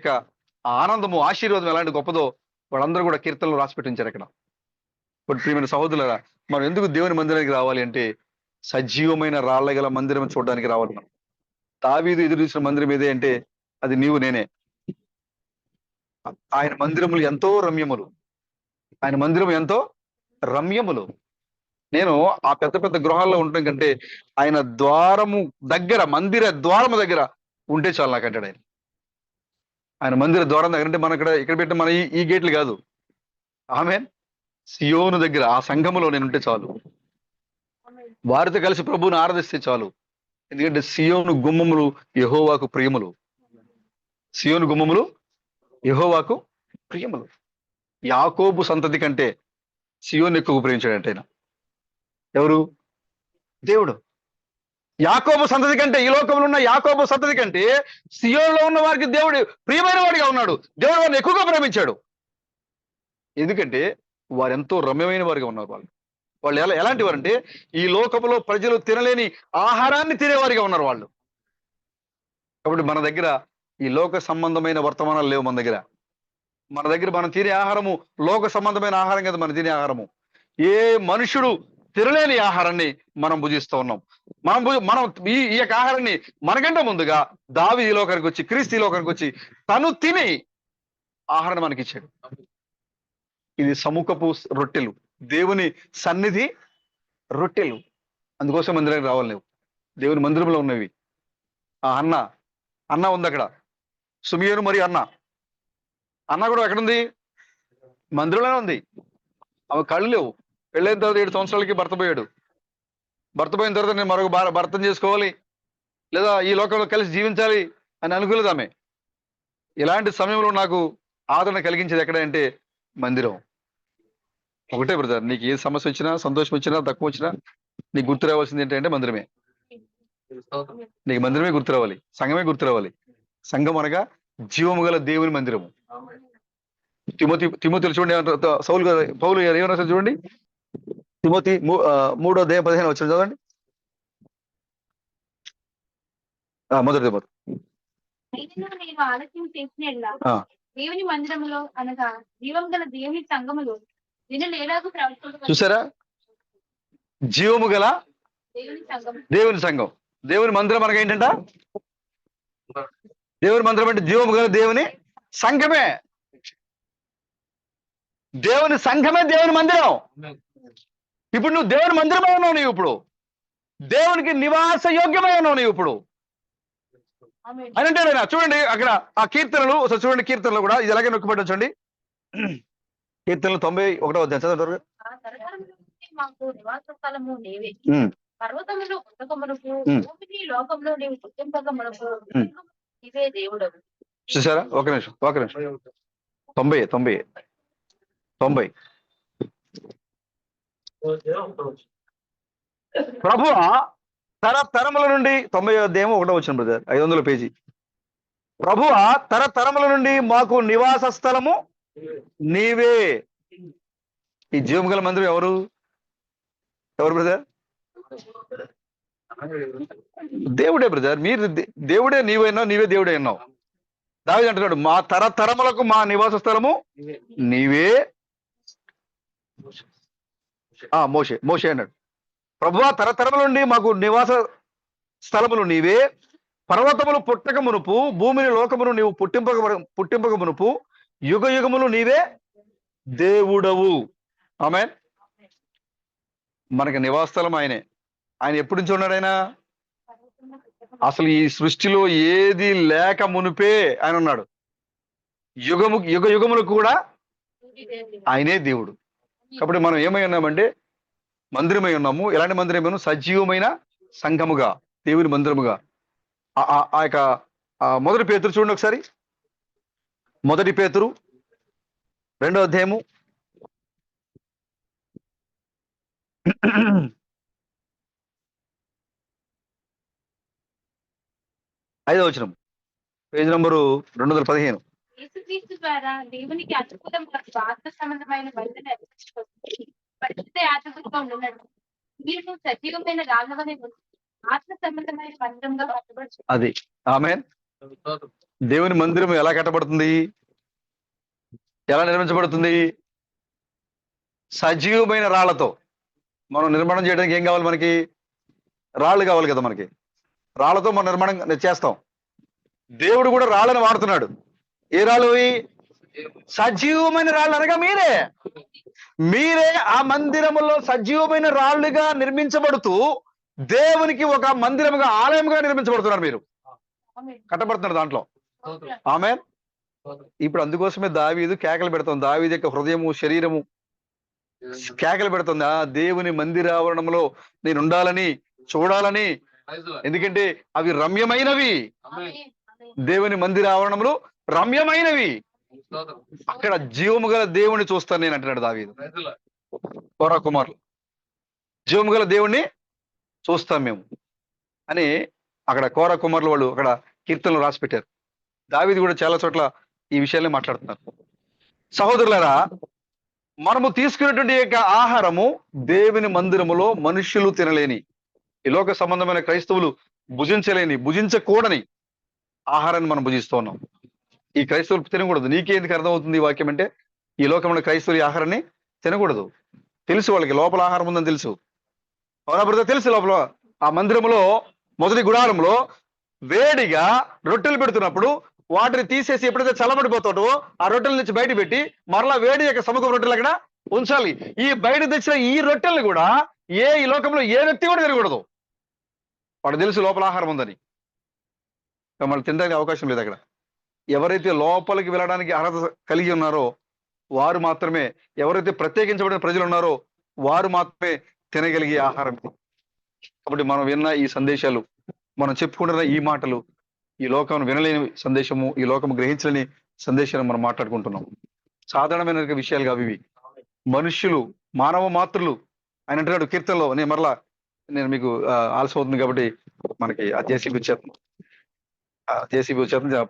ఆనందము, ఆశీర్వాదం ఎలాంటి గొప్పదో వాళ్ళందరూ కూడా కీర్తనలో రాసి పెట్టించారు అక్కడ. ఇప్పుడు ప్రియమైన సహోదరులారా, మనం ఎందుకు దేవుని మందిరానికి రావాలి అంటే సజీవమైన రాళ్ళ గల మందిరం చూడడానికి రావాలి. మనం దావీదు ఎదురు చూసిన మందిరం ఏదే అంటే అది నీవు నేనే. ఆయన మందిరములు ఎంతో రమ్యములు. ఆయన మందిరం ఎంతో రమ్యములు. నేను ఆ పెద్ద పెద్ద గృహాల్లో ఉండటం కంటే ఆయన ద్వారము దగ్గర, మందిర ద్వారము దగ్గర ఉంటే చాలు నాకు అంటాడు ఆయన. ఆయన మందిర ద్వారం దగ్గర అంటే మన ఇక్కడ పెట్టిన మన ఈ గేట్లు కాదు. ఆమేన్. సియోను దగ్గర ఆ సంఘములో నేను ఉంటే చాలు. వారితో కలిసి ప్రభువుని ఆరాధిస్తే చాలు. ఎందుకంటే సియోను గుమ్మములు యెహోవాకు ప్రియములు. సియోను గుమ్మములు యెహోవాకు ప్రియములు. యాకోబు సంతతి కంటే సియోను ఎక్కువ ప్రేమించాడంట ఆయన. ఎవరు? దేవుడు. యాకోబు సంతతి కంటే, ఈ లోకంలో ఉన్న యాకోబు సంతతి కంటే సియోనులో ఉన్న వారికి దేవుడు ప్రియమైన వాడిగా ఉన్నాడు. దేవుడు వారిని ఎక్కువగా ప్రేమించాడు. ఎందుకంటే వారెంతో రమ్యమైన వారిగా ఉన్నారు. వాళ్ళు ఎలాంటి వారంటే ఈ లోకంలో ప్రజలు తినలేని ఆహారాన్ని తినేవారిగా ఉన్నారు వాళ్ళు. కాబట్టి మన దగ్గర ఈ లోక సంబంధమైన వర్తమానాలు లేవు. మన దగ్గర మనం తినే ఆహారము లోక సంబంధమైన ఆహారం కదా. మనం తినే ఆహారము ఏ మనుషుడు తినలేని ఆహారాన్ని మనం భుజిస్తూ ఉన్నాం. మనం ఈ యొక్క ఆహారాన్ని మనకంటే ముందుగా దావీదు ఈ లోకానికి వచ్చి, క్రీస్తు ఈ లోకానికి వచ్చి తను తిని ఆహారాన్ని మనకిచ్చాడు. ఇది సముఖపు రొట్టెలు, దేవుని సన్నిధి రొట్టెలు. అందుకోసం మందిరానికి రావాలి నువ్వు. దేవుని మందిరంలో ఉన్నవి. ఆ అన్న ఉంది అక్కడ. సుమియోను మరియు అన్న కూడా ఎక్కడుంది? మందిరంలోనే ఉంది. ఆమె కళ్ళు లేవు. పెళ్ళైన తర్వాత 7 సంవత్సరాలకి భర్త పోయాడు. భర్త పోయిన తర్వాత నేను మరొక భర్తను చేసుకోవాలి, లేదా ఈ లోకంలో కలిసి జీవించాలి అని అనుకోలేదు ఆమె. ఇలాంటి సమయంలో నాకు ఆదరణ కలిగించేది ఎక్కడ అంటే మందిరం. ఒకటే బ్రదర్, నీకు ఏ సమస్య వచ్చినా, సంతోషం వచ్చినా, తక్కువ వచ్చినా నీకు గుర్తు రావాల్సింది ఏంటంటే మందిరమే. నీకు మందిరమే గుర్తు రావాలి, సంఘమే గుర్తు రావాలి. సంఘం అనగా జీవము గల దేవుని మందిరము. తిమోతిలో చూడండి పౌలు గారు ఏమన్నా చూడండి. తిమోతి 3:15 వచ్చిన చదవండి. మొదటి తిమోతి. దేవుని మందిరములో అనగా జీవం గల దేవుని సంఘములో చూసారా? జీవము గల దేవుని సంఘం. దేవుని మందిరం అనగా ఏంటంట? దేవుని మందిరం అంటే జీవము గల దేవుని సంఘమే. దేవుని సంఘమే దేవుని మందిరం. ఇప్పుడు నువ్వు దేవుని మందిరమై ఉన్నావు. నీవు ఇప్పుడు దేవునికి నివాస యోగ్యమై ఉన్నావు. నీవు ఇప్పుడు అని అంటే చూడండి అక్కడ ఆ కీర్తనలు చూడండి. కీర్తనలు కూడా ఇది ఎలాగే నొక్కిపడ్డా చూడండి. కీర్తనలు 91వ అధ్యాయం చదవండి. మాకు నివాస స్థలము నీవే, పర్వతములు పుట్టకమునకు భూమిని లోకంలో నీవు పుట్టింపకమునకు నీవే దేవుడవు. చూసారా? ఒక నిమిషం 90 ప్రభువా తరతరముల నుండి 90వ అధ్యాయం 1వ వచనం బ్రదర్, 500 పేజీ. ప్రభువా తరతరముల నుండి మాకు నివాస స్థలము నీవే. ఈ జీవం గల మందిరం ఎవరు బ్రదర్? దేవుడే బ్రదర్. మీరు దేవుడే, నీవైనా నీవే దేవుడే అన్నావు. దావీదు అంటున్నాడు మా తరతరములకు మా నివాస స్థలము నీవే. మోషే అన్నాడు ప్రభువా తరతరముల నుండి మాకు నివాస స్థలములు నీవే, పర్వతములు పుట్టక మునుపు భూమిని లోకమును నీవు పుట్టింపక మునుపు యుగ యుగములు నీవే దేవుడవు. ఆమేన్. మనకి నివాసస్థలం ఆయనే. ఆయన ఎప్పటి నుంచి ఉన్నాడు? ఆయన అసలు ఈ సృష్టిలో ఏది లేక మునిపే ఆయన ఉన్నాడు. యుగ యుగములకు కూడా ఆయనే దేవుడు. కాబట్టి మనం ఏమై ఉన్నామంటే మందిరమై ఉన్నాము. ఎలాంటి మందిరమేను? సజీవమైన సంఘముగా, దేవుని మందిరముగా. ఆ యొక్క మొదటి పేతురు చూడండి ఒకసారి. మొదటి పేతురు 2వ అధ్యాయము 5వ వచనం, పేజ్ నంబరు 215. యేసుక్రీస్తు ద్వారా దేవునికి అద్భుతమైన ఆత్మ సంబంధమైన బంధన పరిశుద్ధ యాజకుడిగా ఉన్నట్టు మీరు సజీవమైన రాళ్ళవనే ఆత్మ సంబంధమైన బంధంగా కట్టబడుతుంది. అది ఆమేన్. దేవుని మందిరం ఎలా కట్టబడుతుంది? ఎలా నిర్మించబడుతుంది? సజీవమైన రాళ్లతో. మనం నిర్మాణం చేయడానికి ఏం కావాలి? మనకి రాళ్ళు కావాలి కదా. మనకి రాళ్లతో మనం నిర్మాణం చేస్తాం. దేవుడు కూడా రాళ్ళని వాడుతున్నాడు. ఏ రాళ్ళు? సజీవమైన రాళ్ళు అనగా మీరే ఆ మందిరములో సజీవమైన రాళ్ళుగా నిర్మించబడుతూ దేవునికి ఒక మందిరముగా ఆలయముగా నిర్మించబడుతున్నారు. మీరు కట్టబడుతున్నారు దాంట్లో. ఆమె ఇప్పుడు అందుకోసమే దావీదు కేకలు పెడుతుంది. దావీదు యొక్క హృదయము శరీరము కేకలు పెడుతుంది, ఆ దేవుని మందిరావరణంలో నేను ఉండాలని, చూడాలని. ఎందుకంటే అవి రమ్యమైనవి. దేవుని మందిర ఆవరణములు రమ్యమైనవి. అక్కడ జీవము గల దేవుణ్ణి చూస్తాను నేను అంటున్నాడు దావీదు. కోరా కుమారులు జీవము గల దేవుణ్ణి చూస్తాం మేము అని అక్కడ కోరా కుమారులు వాళ్ళు అక్కడ కీర్తనలు రాసి పెట్టారు. దావీదు కూడా చాలా చోట్ల ఈ విషయాన్ని మాట్లాడుతున్నారు. సహోదరులారా, మనము తీసుకునేటువంటి యొక్క ఆహారము దేవుని మందిరములో మనుష్యులు తినలేని, ఈ లోక సంబంధమైన క్రైస్తవులు భుజించకూడని ఆహారాన్ని మనం భుజిస్తూ ఉన్నాం. ఈ క్రైస్తవులు తినకూడదు. నీకేందుకు అర్థమవుతుంది ఈ వాక్యం అంటే, ఈ లోకంలో క్రైస్తవులు ఈ ఆహారాన్ని తినకూడదు. తెలుసు వాళ్ళకి లోపల ఆహారం ఉందని తెలుసు. అవునా? తెలుసు. లోపల ఆ మందిరంలో మొదటి గుడారంలో వేడిగా రొట్టెలు పెడుతున్నప్పుడు వాటిని తీసేసి ఎప్పుడైతే చల్లబడిపోతాడో ఆ రొట్టెల నుంచి బయట పెట్టి మరలా వేడి యొక్క సముఖం రొట్టెలు అక్కడ ఉంచాలి. ఈ బయట తెచ్చిన ఈ రొట్టెల్ని కూడా ఈ లోకంలో ఏ వ్యక్తి కూడా తినకూడదు. వాడు తెలుసు లోపల ఆహారం ఉందని. మళ్ళీ తినడానికి అవకాశం లేదు అక్కడ. ఎవరైతే లోపలికి వెళ్ళడానికి అర్హత కలిగి ఉన్నారో వారు మాత్రమే, ఎవరైతే ప్రత్యేకించబడిన ప్రజలు ఉన్నారో వారు మాత్రమే తినగలిగే ఆహారం. కాబట్టి మనం విన్న ఈ సందేశాలు, మనం చెప్పుకుంటున్న ఈ మాటలు, ఈ లోకం వినలేని సందేశము, ఈ లోకం గ్రహించలేని సందేశాన్ని మనం మాట్లాడుకుంటున్నాం. సాధారణమైన విషయాలు కావు ఇవి. మనుష్యులు, మానవ మాతృలు ఆయన అంటున్నాడు కీర్తనలో. నేను మీకు ఆలస్యం అవుతుంది కాబట్టి మనకి ఆ జేసీబీ వచ్చేస్తుంది.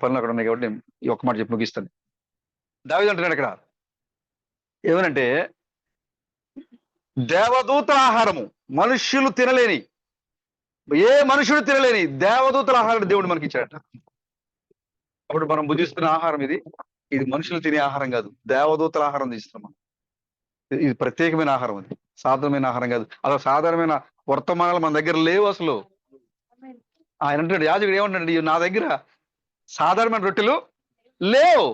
పనులు అక్కడ ఉన్నాయి కాబట్టి నేను ఈ ఒక్క మాట చెప్పి ముగిస్తాను. దావీదు అంటున్నాడు అక్కడ ఏమనంటే, దేవదూతల ఆహారము మనుష్యులు తినలేని, ఏ మనుషుడు తినలేని దేవదూతల ఆహారం దేవుడు మనకి ఇచ్చాడట. అప్పుడు మనం భుజిస్తున్న ఆహారం ఇది మనుషులు తినే ఆహారం కాదు, దేవదూతల ఆహారం తీస్తున్నాం. ఇది ప్రత్యేకమైన ఆహారం, అది సాధారణమైన ఆహారం కాదు. అసలు సాధారణమైన వర్తమానాలు మన దగ్గర లేవు అసలు. ఆయన అంటాడు, యాజకుడు ఏమంటాడు, నా దగ్గర సాధారణమైన రొట్టెలు లేవు.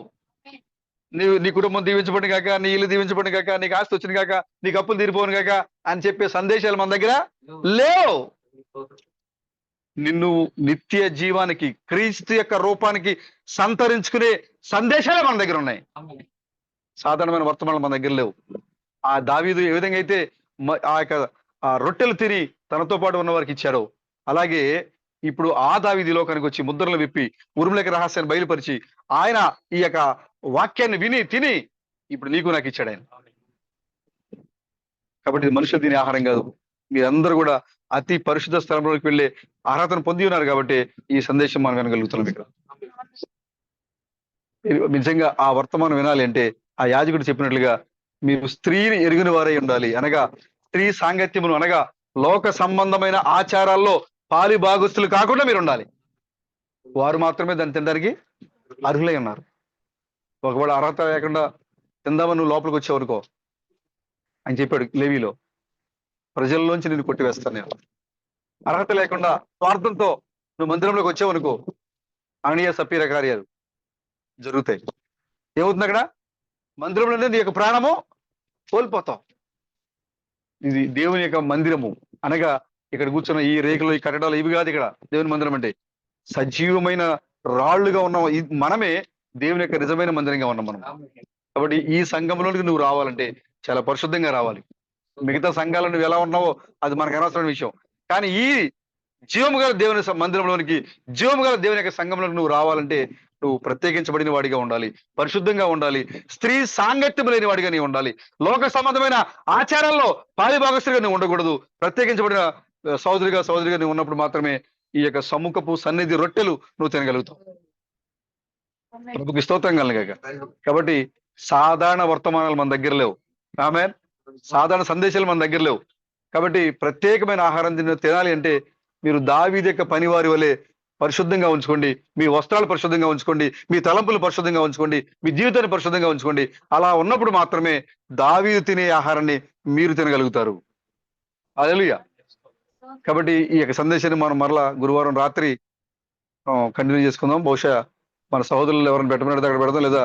నీ కుటుంబం దీవించబడి కాక, నీ ఇల్లు దీవించబడి కాక, నీకు ఆస్తి వచ్చింది కాక, నీకు అప్పులు తీరిపోను కాక అని చెప్పే సందేశాలు మన దగ్గర లేవు. నిన్ను నిత్య జీవానికి, క్రీస్తు యొక్క రూపానికి సంతరించుకునే సందేశాలే మన దగ్గర ఉన్నాయి. సాధారణమైన వర్తమానాలు మన దగ్గర లేవు. ఆ దావీదు ఏ విధంగా అయితే ఆ రొట్టెలు తిని తనతో పాటు ఉన్న వారికి ఇచ్చాడో, అలాగే ఇప్పుడు ఆ దావీదు లోకానికి వచ్చి ముద్రలు విప్పి ఉరుములకి రహస్యాన్ని బయలుపరిచి ఆయన ఈ యొక్క వాక్యాన్ని విని తిని ఇప్పుడు నీకు నాకు ఇచ్చాడు ఆయన. కాబట్టి ఇది మనుషులు తినే ఆహారం కాదు. మీరందరూ కూడా అతి పరిశుద్ధ స్థలంలోకి వెళ్ళే అర్హతను పొంది ఉన్నారు కాబట్టి ఈ సందేశం మనం వినగలుగుతున్నాం. ఇక్కడ నిజంగా ఆ వర్తమానం వినాలి అంటే ఆ యాజకుడు చెప్పినట్లుగా మీరు స్త్రీని ఎరిగిన వారై ఉండాలి. అనగా స్త్రీ సాంగత్యమును, అనగా లోక సంబంధమైన ఆచారాల్లో పాలి భాగస్తులు కాకుండా మీరు ఉండాలి. వారు మాత్రమే దాన్ని తినడానికి అర్హులై ఉన్నారు. ఒకవేళ అర్హత లేకుండా తిందామని నువ్వు లోపలికి వచ్చావనుకో, అని చెప్పాడు లేవీలో, ప్రజల్లోంచి నిన్ను కొట్టివేస్తాను నేను. అర్హత లేకుండా స్వార్థంతో నువ్వు మందిరంలోకి వచ్చావనుకో, అననీయ సప్పీర కార్యాలు జరుగుతాయి. ఏమవుతుంది అక్కడ? మందిరంలోనే నీ యొక్క ప్రాణము కోల్పోతావు. ఇది దేవుని యొక్క మందిరము అనగా ఇక్కడ కూర్చున్న ఈ రేకులు, ఈ కట్టడాలు ఇవి కాదు. ఇక్కడ దేవుని మందిరం అంటే సజీవమైన రాళ్లుగా ఉన్నాం. మనమే దేవుని యొక్క నిజమైన మందిరంగా ఉన్నాం మనం. కాబట్టి ఈ సంఘంలోనికి నువ్వు రావాలంటే చాలా పరిశుద్ధంగా రావాలి. మిగతా సంఘాలు నువ్వు ఎలా ఉన్నావో అది మనకు అనవసరమైన విషయం. కానీ ఈ జీవము గల దేవుని మందిరంలోనికి, జీవము గల దేవుని యొక్క సంఘంలోకి నువ్వు రావాలంటే నువ్వు ప్రత్యేకించబడిన వాడిగా ఉండాలి, పరిశుద్ధంగా ఉండాలి, స్త్రీ సాంగత్యం లేని వాడిగా నీవు ఉండాలి. లోక సంబంధమైన ఆచారాల్లో పాలిభాగస్తుడిగా నువ్వు ఉండకూడదు. ప్రత్యేకించబడిన సోదరిగా నువ్వు ఉన్నప్పుడు మాత్రమే ఈ యొక్క సముఖపు సన్నిధి రొట్టెలు నువ్వు తినగలుగుతావు. ప్రభుకి స్తోత్రం కలగాక. కాబట్టి సాధారణ వర్తమానాలు మన దగ్గర లేవు. ఆమేన్. సాధారణ సందేశాలు మన దగ్గర లేవు. కాబట్టి ప్రత్యేకమైన ఆహారం తినాలి అంటే మీరు దావీదు యొక్క పనివారి వలె పరిశుద్ధంగా ఉంచుకోండి. మీ వస్త్రాలు పరిశుద్ధంగా ఉంచుకోండి, మీ తలంపులు పరిశుద్ధంగా ఉంచుకోండి, మీ జీవితాన్ని పరిశుద్ధంగా ఉంచుకోండి. అలా ఉన్నప్పుడు మాత్రమే దావీదు తినే ఆహారాన్ని మీరు తినగలుగుతారు. హల్లెలూయా. కాబట్టి ఈ యొక్క సందేశాన్ని మనం మరలా గురువారం రాత్రి కంటిన్యూ చేసుకుందాం. బహుశా మన సహోదరులు ఎవరైనా పెట్టమన్నట్టు అక్కడ పెడదాం, లేదా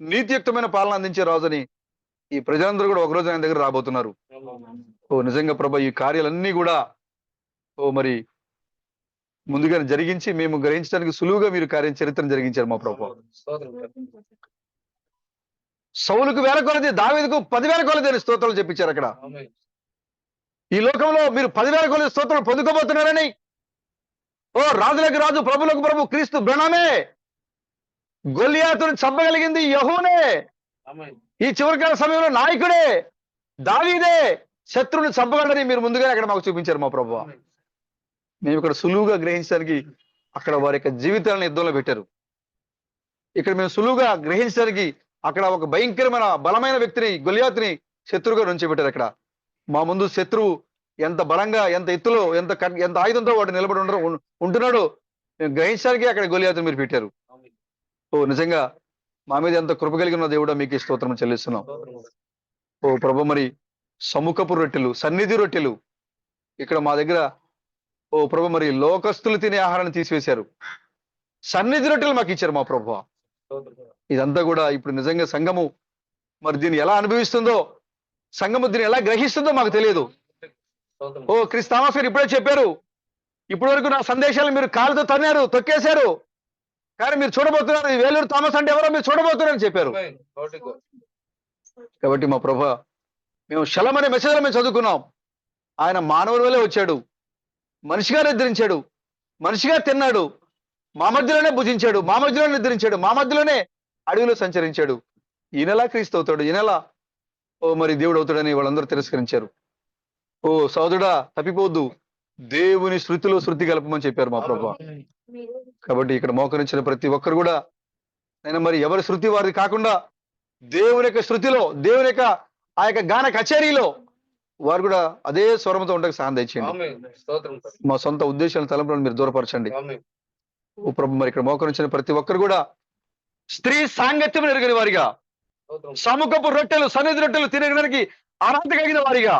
నీతియుక్తమైన పాలన అందించే రాజుని ఈ ప్రజలందరూ కూడా ఒకరోజు ఆయన దగ్గర రాబోతున్నారు. ఓ నిజంగా ప్రభా ఈ కార్యాలన్నీ కూడా ఓ మరి ముందుగానే జరిగించి మేము గ్రహించడానికి సులువుగా మీరు చరిత్రను జరిగించారు మా ప్రభా. సౌలుకు 1000 కొలది, దావీదుకు 10,000 కొలది అని స్తోత్రాలు చెప్పించారు అక్కడ. ఈ లోకంలో మీరు 10,000 కొలది స్తోత్రాలు పొందుకోబోతున్నారని, ఓ రాజులకు రాజు ప్రభులకు ప్రభు క్రీస్తు బ్రహ్మమే, గొల్లియాతును చంపగలిగింది యెహోవానే, ఈ చివరికాల సమయంలో నాయకుడే దావీదే శత్రువుని చంపగలరని మీరు ముందుగానే అక్కడ మాకు చూపించారు మా ప్రభువా. మేము ఇక్కడ సులువుగా గ్రహించడానికి అక్కడ వారి యొక్క జీవితాలను యుద్ధంలో పెట్టారు. ఇక్కడ మేము సులువుగా గ్రహించడానికి అక్కడ ఒక భయంకరమైన బలమైన వ్యక్తిని గొల్లియాతుని శత్రువుగా నుంచి పెట్టారు. అక్కడ మా ముందు శత్రువు ఎంత బలంగా, ఎంత ఎత్తులో, ఎంత ఆయుధంతో వాడు నిలబడి ఉంటున్నాడో మేము గ్రహించడానికి అక్కడ గొల్లియాతుని మీరు పెట్టారు. ఓ నిజంగా మా మీద ఎంత కృప కలిగి ఉన్న దేవుడా మీకు స్తోత్రం చెల్లిస్తున్నాం. ఓ ప్రభు మరి సముఖపు రొట్టెలు, సన్నిధి రొట్టెలు ఇక్కడ మా దగ్గర ఓ ప్రభు మరి లోకస్తులు తినే ఆహారాన్ని తీసివేశారు, సన్నిధి రొట్టెలు మాకు ఇచ్చారు మా ప్రభు. ఇదంతా కూడా ఇప్పుడు నిజంగా సంఘము మరి దీన్ని ఎలా అనుభవిస్తుందో, సంఘము దీన్ని ఎలా గ్రహిస్తుందో మాకు తెలియదు. ఓ క్రిస్ థామస్ గారు ఇప్పుడే చెప్పారు, ఇప్పటి వరకు నా సందేశాలు మీరు కాలుతో తన్నారు, తొక్కేశారు, కానీ మీరు చూడబోతున్నారు ఈ వేలూరు థామస్ అంటే ఎవరో మీరు చూడబోతున్నారని చెప్పారు. కాబట్టి మా ప్రభు మేము శలం అనే మెసేజ్లో మేము చదువుకున్నాం. ఆయన మానవుల వల్లే వచ్చాడు, మనిషిగా నిద్రించాడు, మనిషిగా తిన్నాడు, మా మధ్యలోనే భుజించాడు, మా మధ్యలోనే నిద్రించాడు, మా మధ్యలోనే అడవిలో సంచరించాడు. ఈయనలా క్రీస్తు అవుతాడు, ఈయనలా ఓ మరి దేవుడు అవుతాడని వాళ్ళందరూ తిరస్కరించారు. ఓ సోదరుడా తప్పిపోవద్దు, దేవుని శృతిలో శృతి కలపమని చెప్పారు మా ప్రభు. కాబట్టి ఇక్కడ మోకరించిన ప్రతి ఒక్కరు కూడా నేను మరి ఎవరి శృతి వారిది కాకుండా దేవుని యొక్క శృతిలో, దేవుని యొక్క ఆ యొక్క గాన కచేరీలో వారు కూడా అదే స్వరంతో ఉండక సాయం తెచ్చేయండి. మా సొంత ఉద్దేశాల తలంపులను మీరు దూరపరచండి. ఓ ప్రభు మరి ఇక్కడ మోకరించిన ప్రతి ఒక్కరు కూడా స్త్రీ సాంగత్యం ఎరగని వారిగా, సముఖపు రొట్టెలు, సన్నిధి రొట్టెలు తినడానికి అర్హత కలిగిన వారిగా,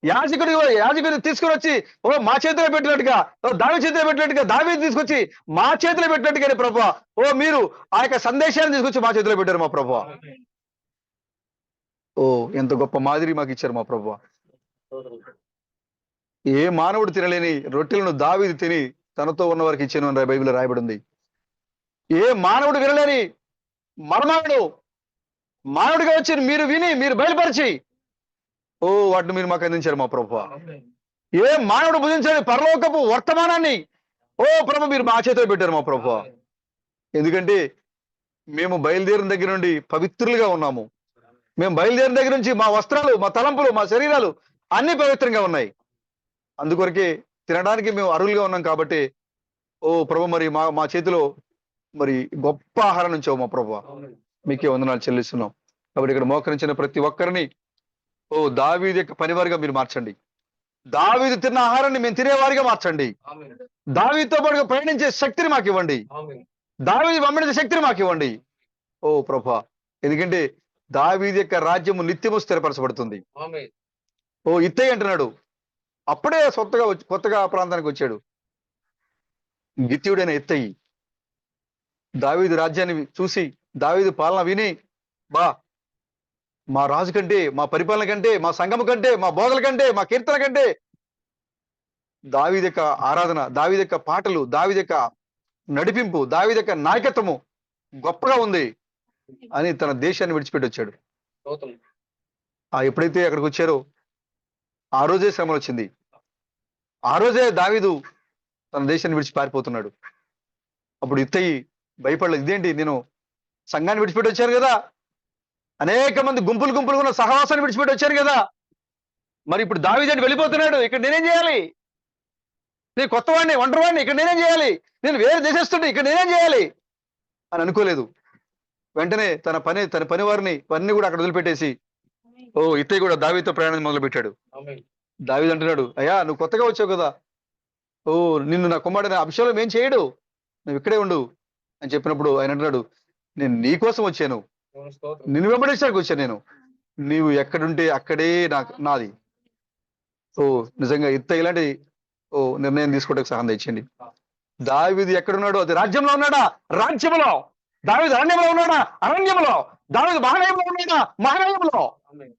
యాజకుడిని తీసుకుని వచ్చి ఓ మా చేతిలో పెట్టినట్టుగా, దావీదు చేతిలో పెట్టినట్టుగా, దావీదు తీసుకొచ్చి మా చేతిలో పెట్టినట్టుగానే ప్రభు ఓ మీరు ఆ యొక్క సందేశాన్ని తీసుకొచ్చి మా చేతిలో పెట్టారు మా ప్రభు. ఓ ఎంత గొప్ప మాదిరి మాకు ఇచ్చారు మా ప్రభు. ఏ మానవుడు తినలేని రొట్టెలను దావీదు తిని తనతో ఉన్న వారికి ఇచ్చాను అని బైబిల్లో రాయబడి ఉంది. ఏ మానవుడు వినలేని మర్మాలను మానవుడిగా వచ్చి మీరు విని మీరు బయలుపరిచి ఓ వాటిని మీరు మాకు అందించారు మా ప్రభు. ఏ మానవుడు భుజించని పరలోకపు వర్తమానాన్ని ఓ ప్రభు మీరు మా చేతిలో పెట్టారు మా ప్రభు. ఎందుకంటే మేము బయలుదేరిన దగ్గర నుండి పవిత్రులుగా ఉన్నాము. మేము బయలుదేరిన దగ్గర నుంచి మా వస్త్రాలు, మా తలంపులు, మా శరీరాలు అన్ని పవిత్రంగా ఉన్నాయి. అందుకొరకే తినడానికి మేము అర్హులుగా ఉన్నాం. కాబట్టి ఓ ప్రభు మరి మా చేతిలో మరి గొప్ప ఆహారం నుంచావు మా ప్రభు. మీకే వందనాలు చెల్లిస్తున్నాం. కాబట్టి ఇక్కడ మోకరించిన ప్రతి ఒక్కరిని ఓ దావీదు యొక్క పనివారిగా మీరు మార్చండి. దావీదు తిన్న ఆహారాన్ని మేము తినేవారిగా మార్చండి. దావీదుతో పాటుగా ప్రయాణించే శక్తిని మాకు ఇవ్వండి. దావీదు వెంబడించే శక్తిని మాకు ఇవ్వండి ఓ ప్రభా. ఎందుకంటే దావీదు యొక్క రాజ్యము నిత్యము స్థిరపరచబడుతుంది. ఓ ఇత్తయి అంటున్నాడు, అప్పుడే కొత్తగా ప్రాంతానికి వచ్చాడు గిత్యుడైన ఇత్తయి. దావీదు రాజ్యాన్ని చూసి, దావీదు పాలన విని, మా రాజు కంటే, మా పరిపాలన కంటే, మా సంఘము కంటే, మా బోధల కంటే, మా కీర్తన కంటే దావీదు యొక్క ఆరాధన, దావీదు యొక్క పాటలు, దావీదు యొక్క నడిపింపు, దావీదు యొక్క నాయకత్వము గొప్పగా ఉంది అని తన దేశాన్ని విడిచిపెట్టి వచ్చాడు. ఎప్పుడైతే అక్కడికి వచ్చారో ఆ రోజే శ్రమ వచ్చింది. ఆ రోజే దావీదు తన దేశాన్ని విడిచి పారిపోతున్నాడు. అప్పుడు ఇత్తయి భయపడలేదు. ఇదేంటి, నేను సంఘాన్ని విడిచిపెట్టి వచ్చాను కదా, అనేక మంది గుంపులు గుంపులుగా ఉన్న సహవాసాన్ని విడిచిపెట్టి వచ్చాను కదా, మరి ఇప్పుడు దావీదు వెళ్ళిపోతున్నాడు, ఇక్కడ నేనేం చేయాలి? నేను కొత్తవాడిని, ఒంటరివాడిని, ఇక్కడ నేనేం చేయాలి? నేను వేరే దేశస్తుడిని, ఇక్కడ నేనేం చేయాలి అని అనుకోలేదు. వెంటనే తన పని వారిని అన్ని కూడా అక్కడ వదిలిపెట్టేసి ఓ ఇత్తయి కూడా దావీదుతో ప్రయాణం మొదలు పెట్టాడు. దావీదు అంటున్నాడు, అయ్యా నువ్వు కొత్తగా వచ్చావు కదా, ఓ నిన్ను నా కుమారుడైన అబ్షాలోము ఏం చేయడు, నువ్వు ఇక్కడే ఉండు అని చెప్పినప్పుడు ఆయన అంటున్నాడు, నేను నీ కోసం వచ్చాను, నిన్ను వెంబడించడానికి వచ్చాను, నేను నీవు ఎక్కడుంటే అక్కడే నాది. ఓ నిజంగా ఇత్తయి ఇలాంటి ఓ నిర్ణయం తీసుకోవడానికి సహాయం తెచ్చండి. దావీదు ఎక్కడున్నాడో అది రాజ్యంలో ఉన్నాడా? రాజ్యంలో. దావీదు అరణ్యంలో ఉన్నాడా? అరణ్యంలో. దావీదు మహానయంలో ఉన్నాడా? మహానయంలో. ఆమేన్.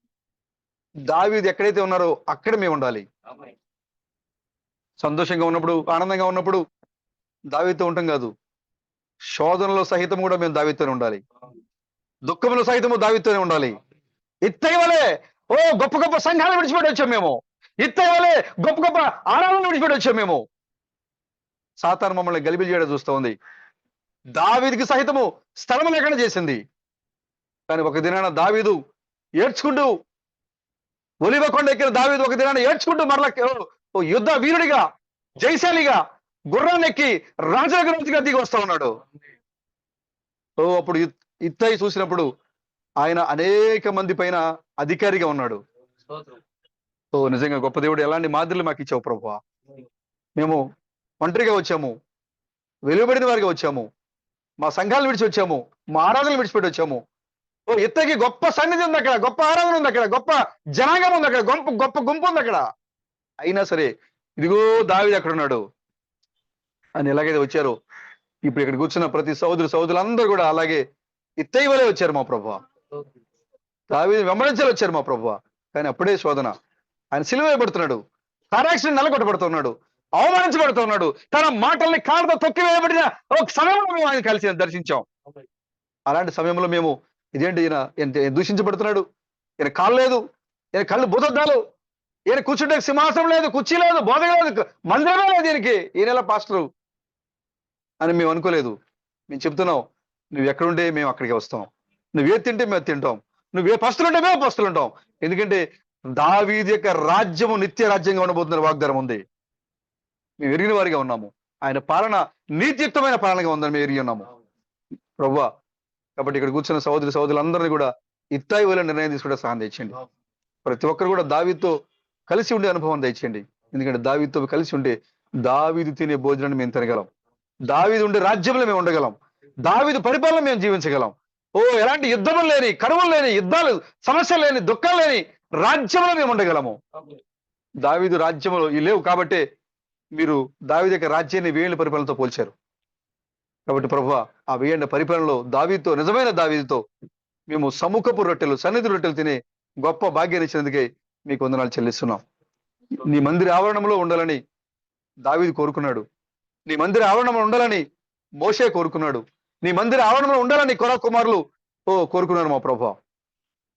దావీదు ఎక్కడైతే ఉన్నారో అక్కడ మేము ఉండాలి. ఆమేన్. సంతోషంగా ఉన్నప్పుడు, ఆనందంగా ఉన్నప్పుడు దావీదుతో ఉంటాం కాదు. శోధనలో సహితం కూడా మేము దావీదుతోనే ఉండాలి. దుఃఖంలో సహితము దావీదుతోనే ఉండాలి. ఇత్తయి వలే గొప్ప గొప్ప సంఘాలు విడిచిపెట్టి వచ్చాం మేము. ఇత్తయి వలే గొప్ప గొప్ప ఆరాధనలు విడిచిపెట్టి వచ్చాం మేము. సాతాను మమ్మల్ని గలిబిలి చేయడం చూస్తూ ఉంది. దావీదుకి సహితము స్థలం లేకుండా చేసింది. కానీ ఒక దినాన దావీదు ఏడ్చుకుంటూ, ఒలివ కొండ ఎక్కిన దావీదు ఒక దినాన ఏడ్చుకుంటూ మరలా యుద్ధ వీరుడిగా, జయశాలిగా, గుర్రాన్ని ఎక్కి రాజుగా దిగి వస్తా ఉన్నాడు. అప్పుడు ఇత్తయి చూసినప్పుడు ఆయన అనేక మంది పైన అధికారిగా ఉన్నాడు. స్తోత్రం. నిజంగా గొప్ప దేవుడు, ఎలాంటి మాదిరిలు మాకు ఇచ్చావు ప్రభువా. మేము ఒంటరిగా వచ్చాము, వెలువబడిన వారిగా వచ్చాము, మా సంఘాలు విడిచి వచ్చాము, మా ఆరాధనలు విడిచిపెట్టి వచ్చాము. ఇత్తకి గొప్ప సన్నిధి ఉంది అక్కడ, గొప్ప ఆరాధన ఉంది అక్కడ, గొప్ప జనాంగం ఉంది అక్కడ, గొప్ప గుంపు ఉంది అక్కడ. అయినా సరే ఇదిగో దావీదు అక్కడ ఉన్నాడు అని ఎలాగైతే వచ్చారో, ఇప్పుడు ఇక్కడ కూర్చున్న ప్రతి సోదరులందరూ కూడా అలాగే ఇత్తయి వలే వచ్చారు మా ప్రభువా. దావీదు వెంబడించాలి వచ్చారు మా ప్రభువా. కానీ అప్పుడే శోధన. ఆయన సిలువ వేయబడుతున్నాడు, కారాక్సిడెంట్ నలగొట్టబడుతున్నాడు, అవమానించబడుతున్నాడు. తన మాటల్ని కాళ్ళతో తొక్కి వేయబడిన ఒక సమయంలో మేము ఆయన కలిసి దర్శించాం. అలాంటి సమయంలో మేము ఇదేంటి ఈయన దూషించబడుతున్నాడు, ఈయన కాళ్ళు లేదు, ఈయన కళ్ళు భూతద్దాలు, ఈయన కూర్చుంటే సింహాసనం లేదు, కుర్చీ లేదు, బోధ లేదు, మందిరమే లేదు ఈయనకి, ఈయన ఎలా పాస్టరు అని మేము అనుకోలేదు. మేము చెప్తున్నాం, నువ్వు ఎక్కడుంటే మేము అక్కడికి వస్తాం, నువ్వే తింటే మేము తింటాం, నువ్వే పస్తులుంటే మేము పస్తులుంటాం. ఎందుకంటే దావీదు యొక్క రాజ్యము నిత్య రాజ్యంగా ఉండబోతున్న వాగ్దానం ఉంది. మేము ఎరిగిన వారిగా ఉన్నాము. ఆయన పాలన నీతియుక్తమైన పాలనగా ఉందని మేము ఎరిగి ఉన్నాము ప్రభువా. కాబట్టి ఇక్కడ కూర్చున్న సోదరులందరినీ కూడా ఇత్తాయి వల్ల నిర్ణయం తీసుకుంటే సహాయం తెచ్చండి. ప్రతి ఒక్కరు కూడా దావీదుతో కలిసి ఉండే అనుభవం తెచ్చండి. ఎందుకంటే దావీదుతో కలిసి ఉంటే దావీదు తినే భోజనాన్ని మేము తినగలం, దావీదు ఉండే రాజ్యంలో మేము ఉండగలం, దావీదు పరిపాలన మేము జీవించగలం. ఎలాంటి యుద్ధములు లేని, కరువులు లేని, యుద్ధాలు, సమస్యలు లేని, దుఃఖాలు లేని రాజ్యంలో మేము ఉండగలము. దావీదు రాజ్యంలో ఈ లేవు కాబట్టి మీరు దావీదు యొక్క రాజ్యాన్ని 1000 ఏళ్ల పరిపాలనతో పోల్చారు. కాబట్టి ప్రభువా, ఆ 1000 ఏళ్ల పరిపాలనలో దావీదుతో, నిజమైన దావీదుతో మేము సముఖపు రొట్టెలు, సన్నిధి రొట్టెలు తినే గొప్ప భాగ్యాన్ని ఇచ్చినందుకే మీకు వందనాలు చెల్లిస్తున్నాం. నీ మందిర ఆవరణంలో ఉండాలని దావీదు కోరుకున్నాడు, నీ మందిర ఆవరణంలో ఉండాలని మోషే కోరుకున్నాడు, నీ మందిర ఆవరణంలో ఉండాలని కొర కుమారులు కోరుకున్నారు మా ప్రభువా.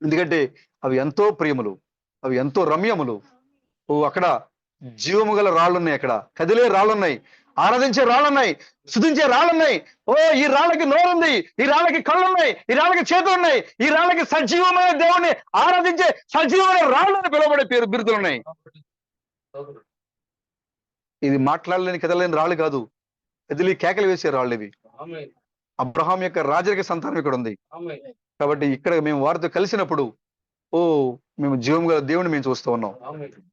ఎందుకంటే అవి ఎంతో ప్రియములు, అవి ఎంతో రమ్యములు. అక్కడ జీవము గల రాళ్ళున్నాయి, అక్కడ కదిలే రాళ్ళున్నాయి, ఆరాధించే రాళ్ళున్నాయి, స్తుతించే రాళ్ళున్నాయి. ఈ రాళ్ళకి నోరుంది, ఈ రాళ్ళకి కళ్ళున్నాయి, ఈ రాళ్ళకి చేతులు ఉన్నాయి, ఈ రాళ్ళకి సజీవమైన దేవుణ్ణి ఆరాధించే సజీవమైన రాళ్ళని పిలువబడే బిరుదులున్నాయి. ఇది మాట్లాడలేని, కదలేని రాళ్ళు కాదు, కదిలి కేకలు వేసే రాళ్ళు ఇవి. అబ్రహాం యొక్క రాజరిక సంతానం ఇక్కడ ఉంది. కాబట్టి ఇక్కడ మేము వారితో కలిసినప్పుడు మేము జీవం గల దేవుని మేము చూస్తూ ఉన్నాం.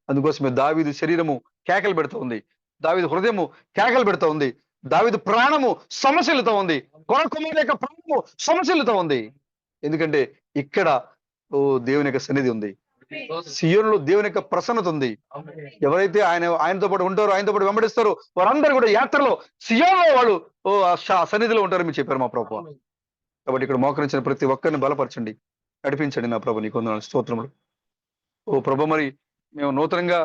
అందుకోసమే దావీదు శరీరము కేకలు పెడుతూ ఉంది, దావీదు హృదయము కేకలు పెడుతూ ఉంది, దావీదు ప్రాణము సమస్యలతో ఉంది, కొరకుమారి యొక్క ప్రాణము సమస్యలతో ఉంది. ఎందుకంటే ఇక్కడ దేవుని యొక్క సన్నిధి ఉంది, సియోనులో దేవుని యొక్క ప్రసన్నత ఉంది. ఎవరైతే ఆయనతో పాటు ఉంటారో, ఆయనతో పాటు వెంబడిస్తారో వారందరూ కూడా యాత్రలో సియోనులో వాళ్ళు సన్నిధిలో ఉంటారని మీరు చెప్పారు మా ప్రభువా. కాబట్టి ఇక్కడ మోకరించిన ప్రతి ఒక్కరిని బలపరచండి, నడిపించండి నా ప్రభు. నీకు వందనాలు, స్తోత్రములు. ప్రభు, మరి మేము నూతనంగా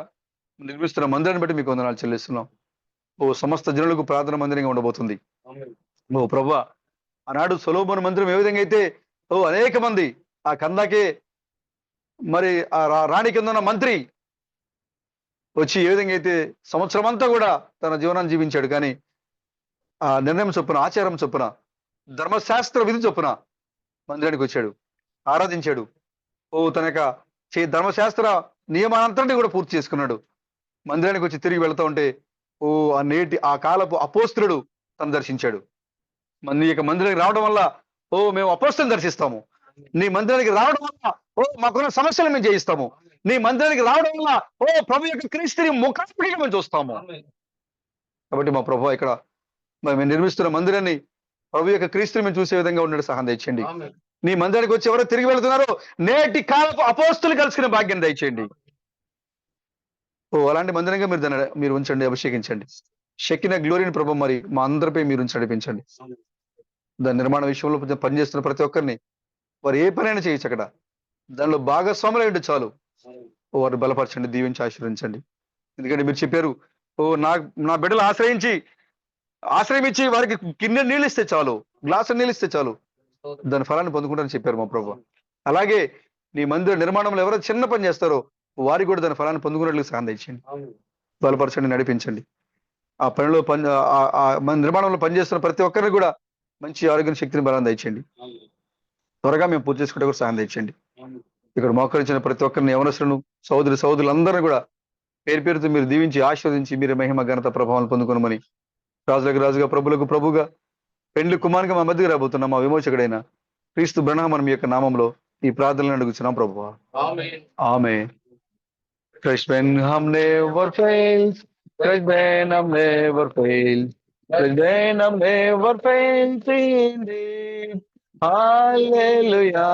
నిర్మిస్తున్న మందిరాన్ని బట్టి మీకు వందనాలు చెల్లిస్తున్నాం. సమస్త జనులకు ప్రార్థన మందిరంగా ఉండబోతుంది. ప్రభు, ఆనాడు సొలొమోను మందిరం ఏ విధంగా అయితే అనేక మంది ఆ కందాకే మరి ఆ రాణి కింద ఉన్న మంత్రి వచ్చి ఏ విధంగా అయితే సంవత్సరం అంతా కూడా తన జీవనాన్ని జీవించాడు, కానీ ఆ నిర్ణయం చొప్పున, ఆచారం చొప్పున, ధర్మశాస్త్ర విధి చొప్పున మందిరానికి వచ్చాడు, ఆరాధించాడు. తన యొక్క ధర్మశాస్త్ర నియమానంతటిని కూడా పూర్తి చేసుకున్నాడు. మందిరానికి వచ్చి తిరిగి వెళ్తా ఉంటే ఆ కాలపు అపోస్తులుడు తను దర్శించాడు. నీ యొక్క మందిరానికి రావడం వల్ల మేము అపోస్తులను దర్శిస్తాము, నీ మందిరానికి రావడం వల్ల మాకున్న సమస్యలు మేము జయిస్తాము, నీ మందిరానికి రావడం వల్ల ప్రభు యొక్క క్రీస్తుని ముఖాముఖిగా మేము చూస్తాము. కాబట్టి మా ప్రభు, ఇక్కడ మేము నిర్మిస్తున్న మందిరాన్ని ప్రభు యొక్క క్రీస్తుని మేము చూసే విధంగా ఉండడం సహాయం దయచేయండి. నీ మందిరానికి వచ్చి ఎవరో తిరిగి వెళ్తున్నారో నేటి కాలపు అపోస్తులు కలుసుకునే భాగ్యం దయచేయండి. అలాంటి మందిరంగా మీరు ఉంచండి, అభిషేకించండి. షెకిన గ్లోరీని ప్రభు మరి మా అందరిపై మీరు ఉంచి నడిపించండి. దాని నిర్మాణ విషయంలో పనిచేస్తున్న ప్రతి ఒక్కరిని వారు ఏ పనైనా చేయొచ్చు అక్కడ. దానిలో భాగస్వాములు ఏంటి చాలు. వారిని బలపరచండి, దీవించి ఆశీర్వదించండి. ఎందుకంటే మీరు చెప్పారు, ఓ నా బిడ్డలు ఆశ్రయించి వారికి కిన్నె నీళ్ళు ఇస్తే చాలు, గ్లాసు నీళ్ళు ఇస్తే చాలు, దాని ఫలాన్ని పొందుకుంటారని చెప్పారు మా ప్రభు. అలాగే నీ మందిర నిర్మాణంలో ఎవరైతే చిన్న పని చేస్తారో వారికి కూడా దాని ఫలాన్ని పొందుకున్నట్లు సహాయం దయచేయండి, బలపరచండి, నడిపించండి. ఆ పనిలో మన నిర్మాణంలో పనిచేస్తున్న ప్రతి ఒక్కరిని కూడా మంచి ఆరోగ్య శక్తిని బలాన్ని దయచేయండి. త్వరగా మేము పూర్తి చేసుకుంటే కూడా సహాయం దయచేయండి. ఇక్కడ మోకరించిన ప్రతి ఒక్కరిని, యవనస్తులను, సోదరులందరినీ కూడా పేరు పేరుతో మీరు దీవించి ఆశీర్వదించి మీరు మహిమ ఘనత ప్రభావం పొందుకోనమని, రాజులకు రాజుగా ప్రభులకు ప్రభుగా పెండ్లి కుమారుగా మా మధ్యకి రాబోతున్న మా విమోచకుడైన క్రీస్తు బ్రహ్మం మీ యొక్క నామంలో ఈ ప్రార్థనలను అడుగుతున్నాం ప్రభువా. ఆమేన్. Christ when hum never fails, Christ when hum never fails, Christ when hum never fails indeed. Hallelujah,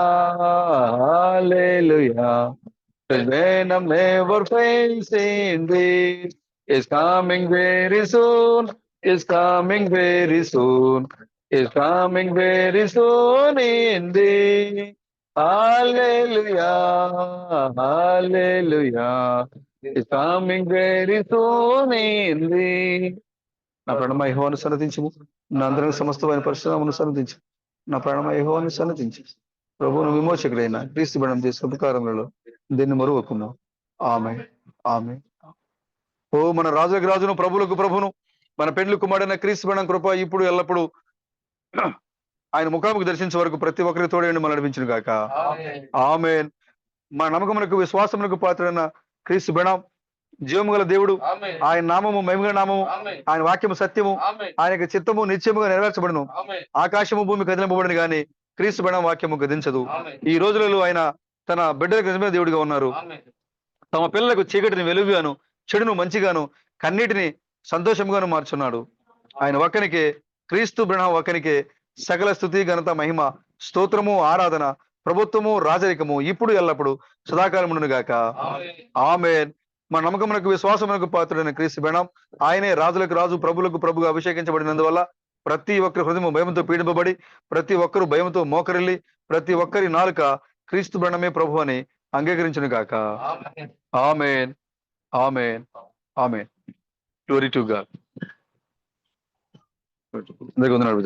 hallelujah. Christ when hum never fails indeed. Is coming very soon, is coming very soon, is coming very soon indeed. Hallelujah, hallelujah. It's coming very soon indeed. నా ప్రాణమా యెహోవాను సన్నతించుము, నా అందరం సమస్తమైన పరిశుద్ధమును సన్నతించు. నా ప్రాణమా యెహోవాను సన్నతించు. ప్రభువును విమోచకుడైన క్రీస్తు బలం చేసే ఉపకారములలో దీన్ని మరువకుము. ఆమేన్, ఆమేన్. ఓ మన రాజులకు రాజును, ప్రభువులకు ప్రభువును, మన పెండ్లి కుమారుడైన క్రీస్తు బలం కృప ఇప్పుడు ఎల్లప్పుడు ఆయన ముఖాముఖి దర్శించే వరకు ప్రతి ఒక్కరికి తోడేయండి, మనం నడిపించును గాక. ఆమేన్. మన నమ్మకమునకు విశ్వాసమునకు పాత్రైన క్రీస్తు బలం, జీవము గల దేవుడు, ఆయన నామము మహిమగల నామము, ఆయన వాక్యము సత్యము, ఆయన యొక్క చిత్తము నిత్యముగా నెరవేర్చబడును. ఆకాశము భూమి కదిలింపబడిన గాని క్రీస్తు బలం వాక్యము గదించదు. ఈ రోజులలో ఆయన తన బిడ్డలకు నిజమైన దేవుడిగా ఉన్నారు. తమ పిల్లలకు చీకటిని వెలుగుగాను, చెడును మంచిగాను, కన్నీటిని సంతోషంగాను మార్చున్నాడు. ఆయన ఒక్కనికే, క్రీస్తు బ్రహ్మ ఒక్కనికే సకల స్తుతి ఘనత మహిమ స్తోత్రము ఆరాధన ప్రభుత్వము రాజరికము ఇప్పుడు ఎల్లప్పుడు సదాకాలమును గాక. ఆమేన్. మన నమ్మకమునకు విశ్వాసమునకు పాత్రుడైన క్రీస్తు బలం, ఆయనే రాజులకు రాజు ప్రభులకు ప్రభుగా అభిషేకించబడినందువల్ల ప్రతి ఒక్కరి హృదయము భయంతో పీడింపబడి, ప్రతి ఒక్కరు భయంతో మోకరిల్లి, ప్రతి ఒక్కరి నాలుక క్రీస్తు బలమే ప్రభు అని అంగీకరించును గాక. ఆమేన్, ఆమేన్, ఆమేన్. Glory to God. అందరికీ వందనాలు.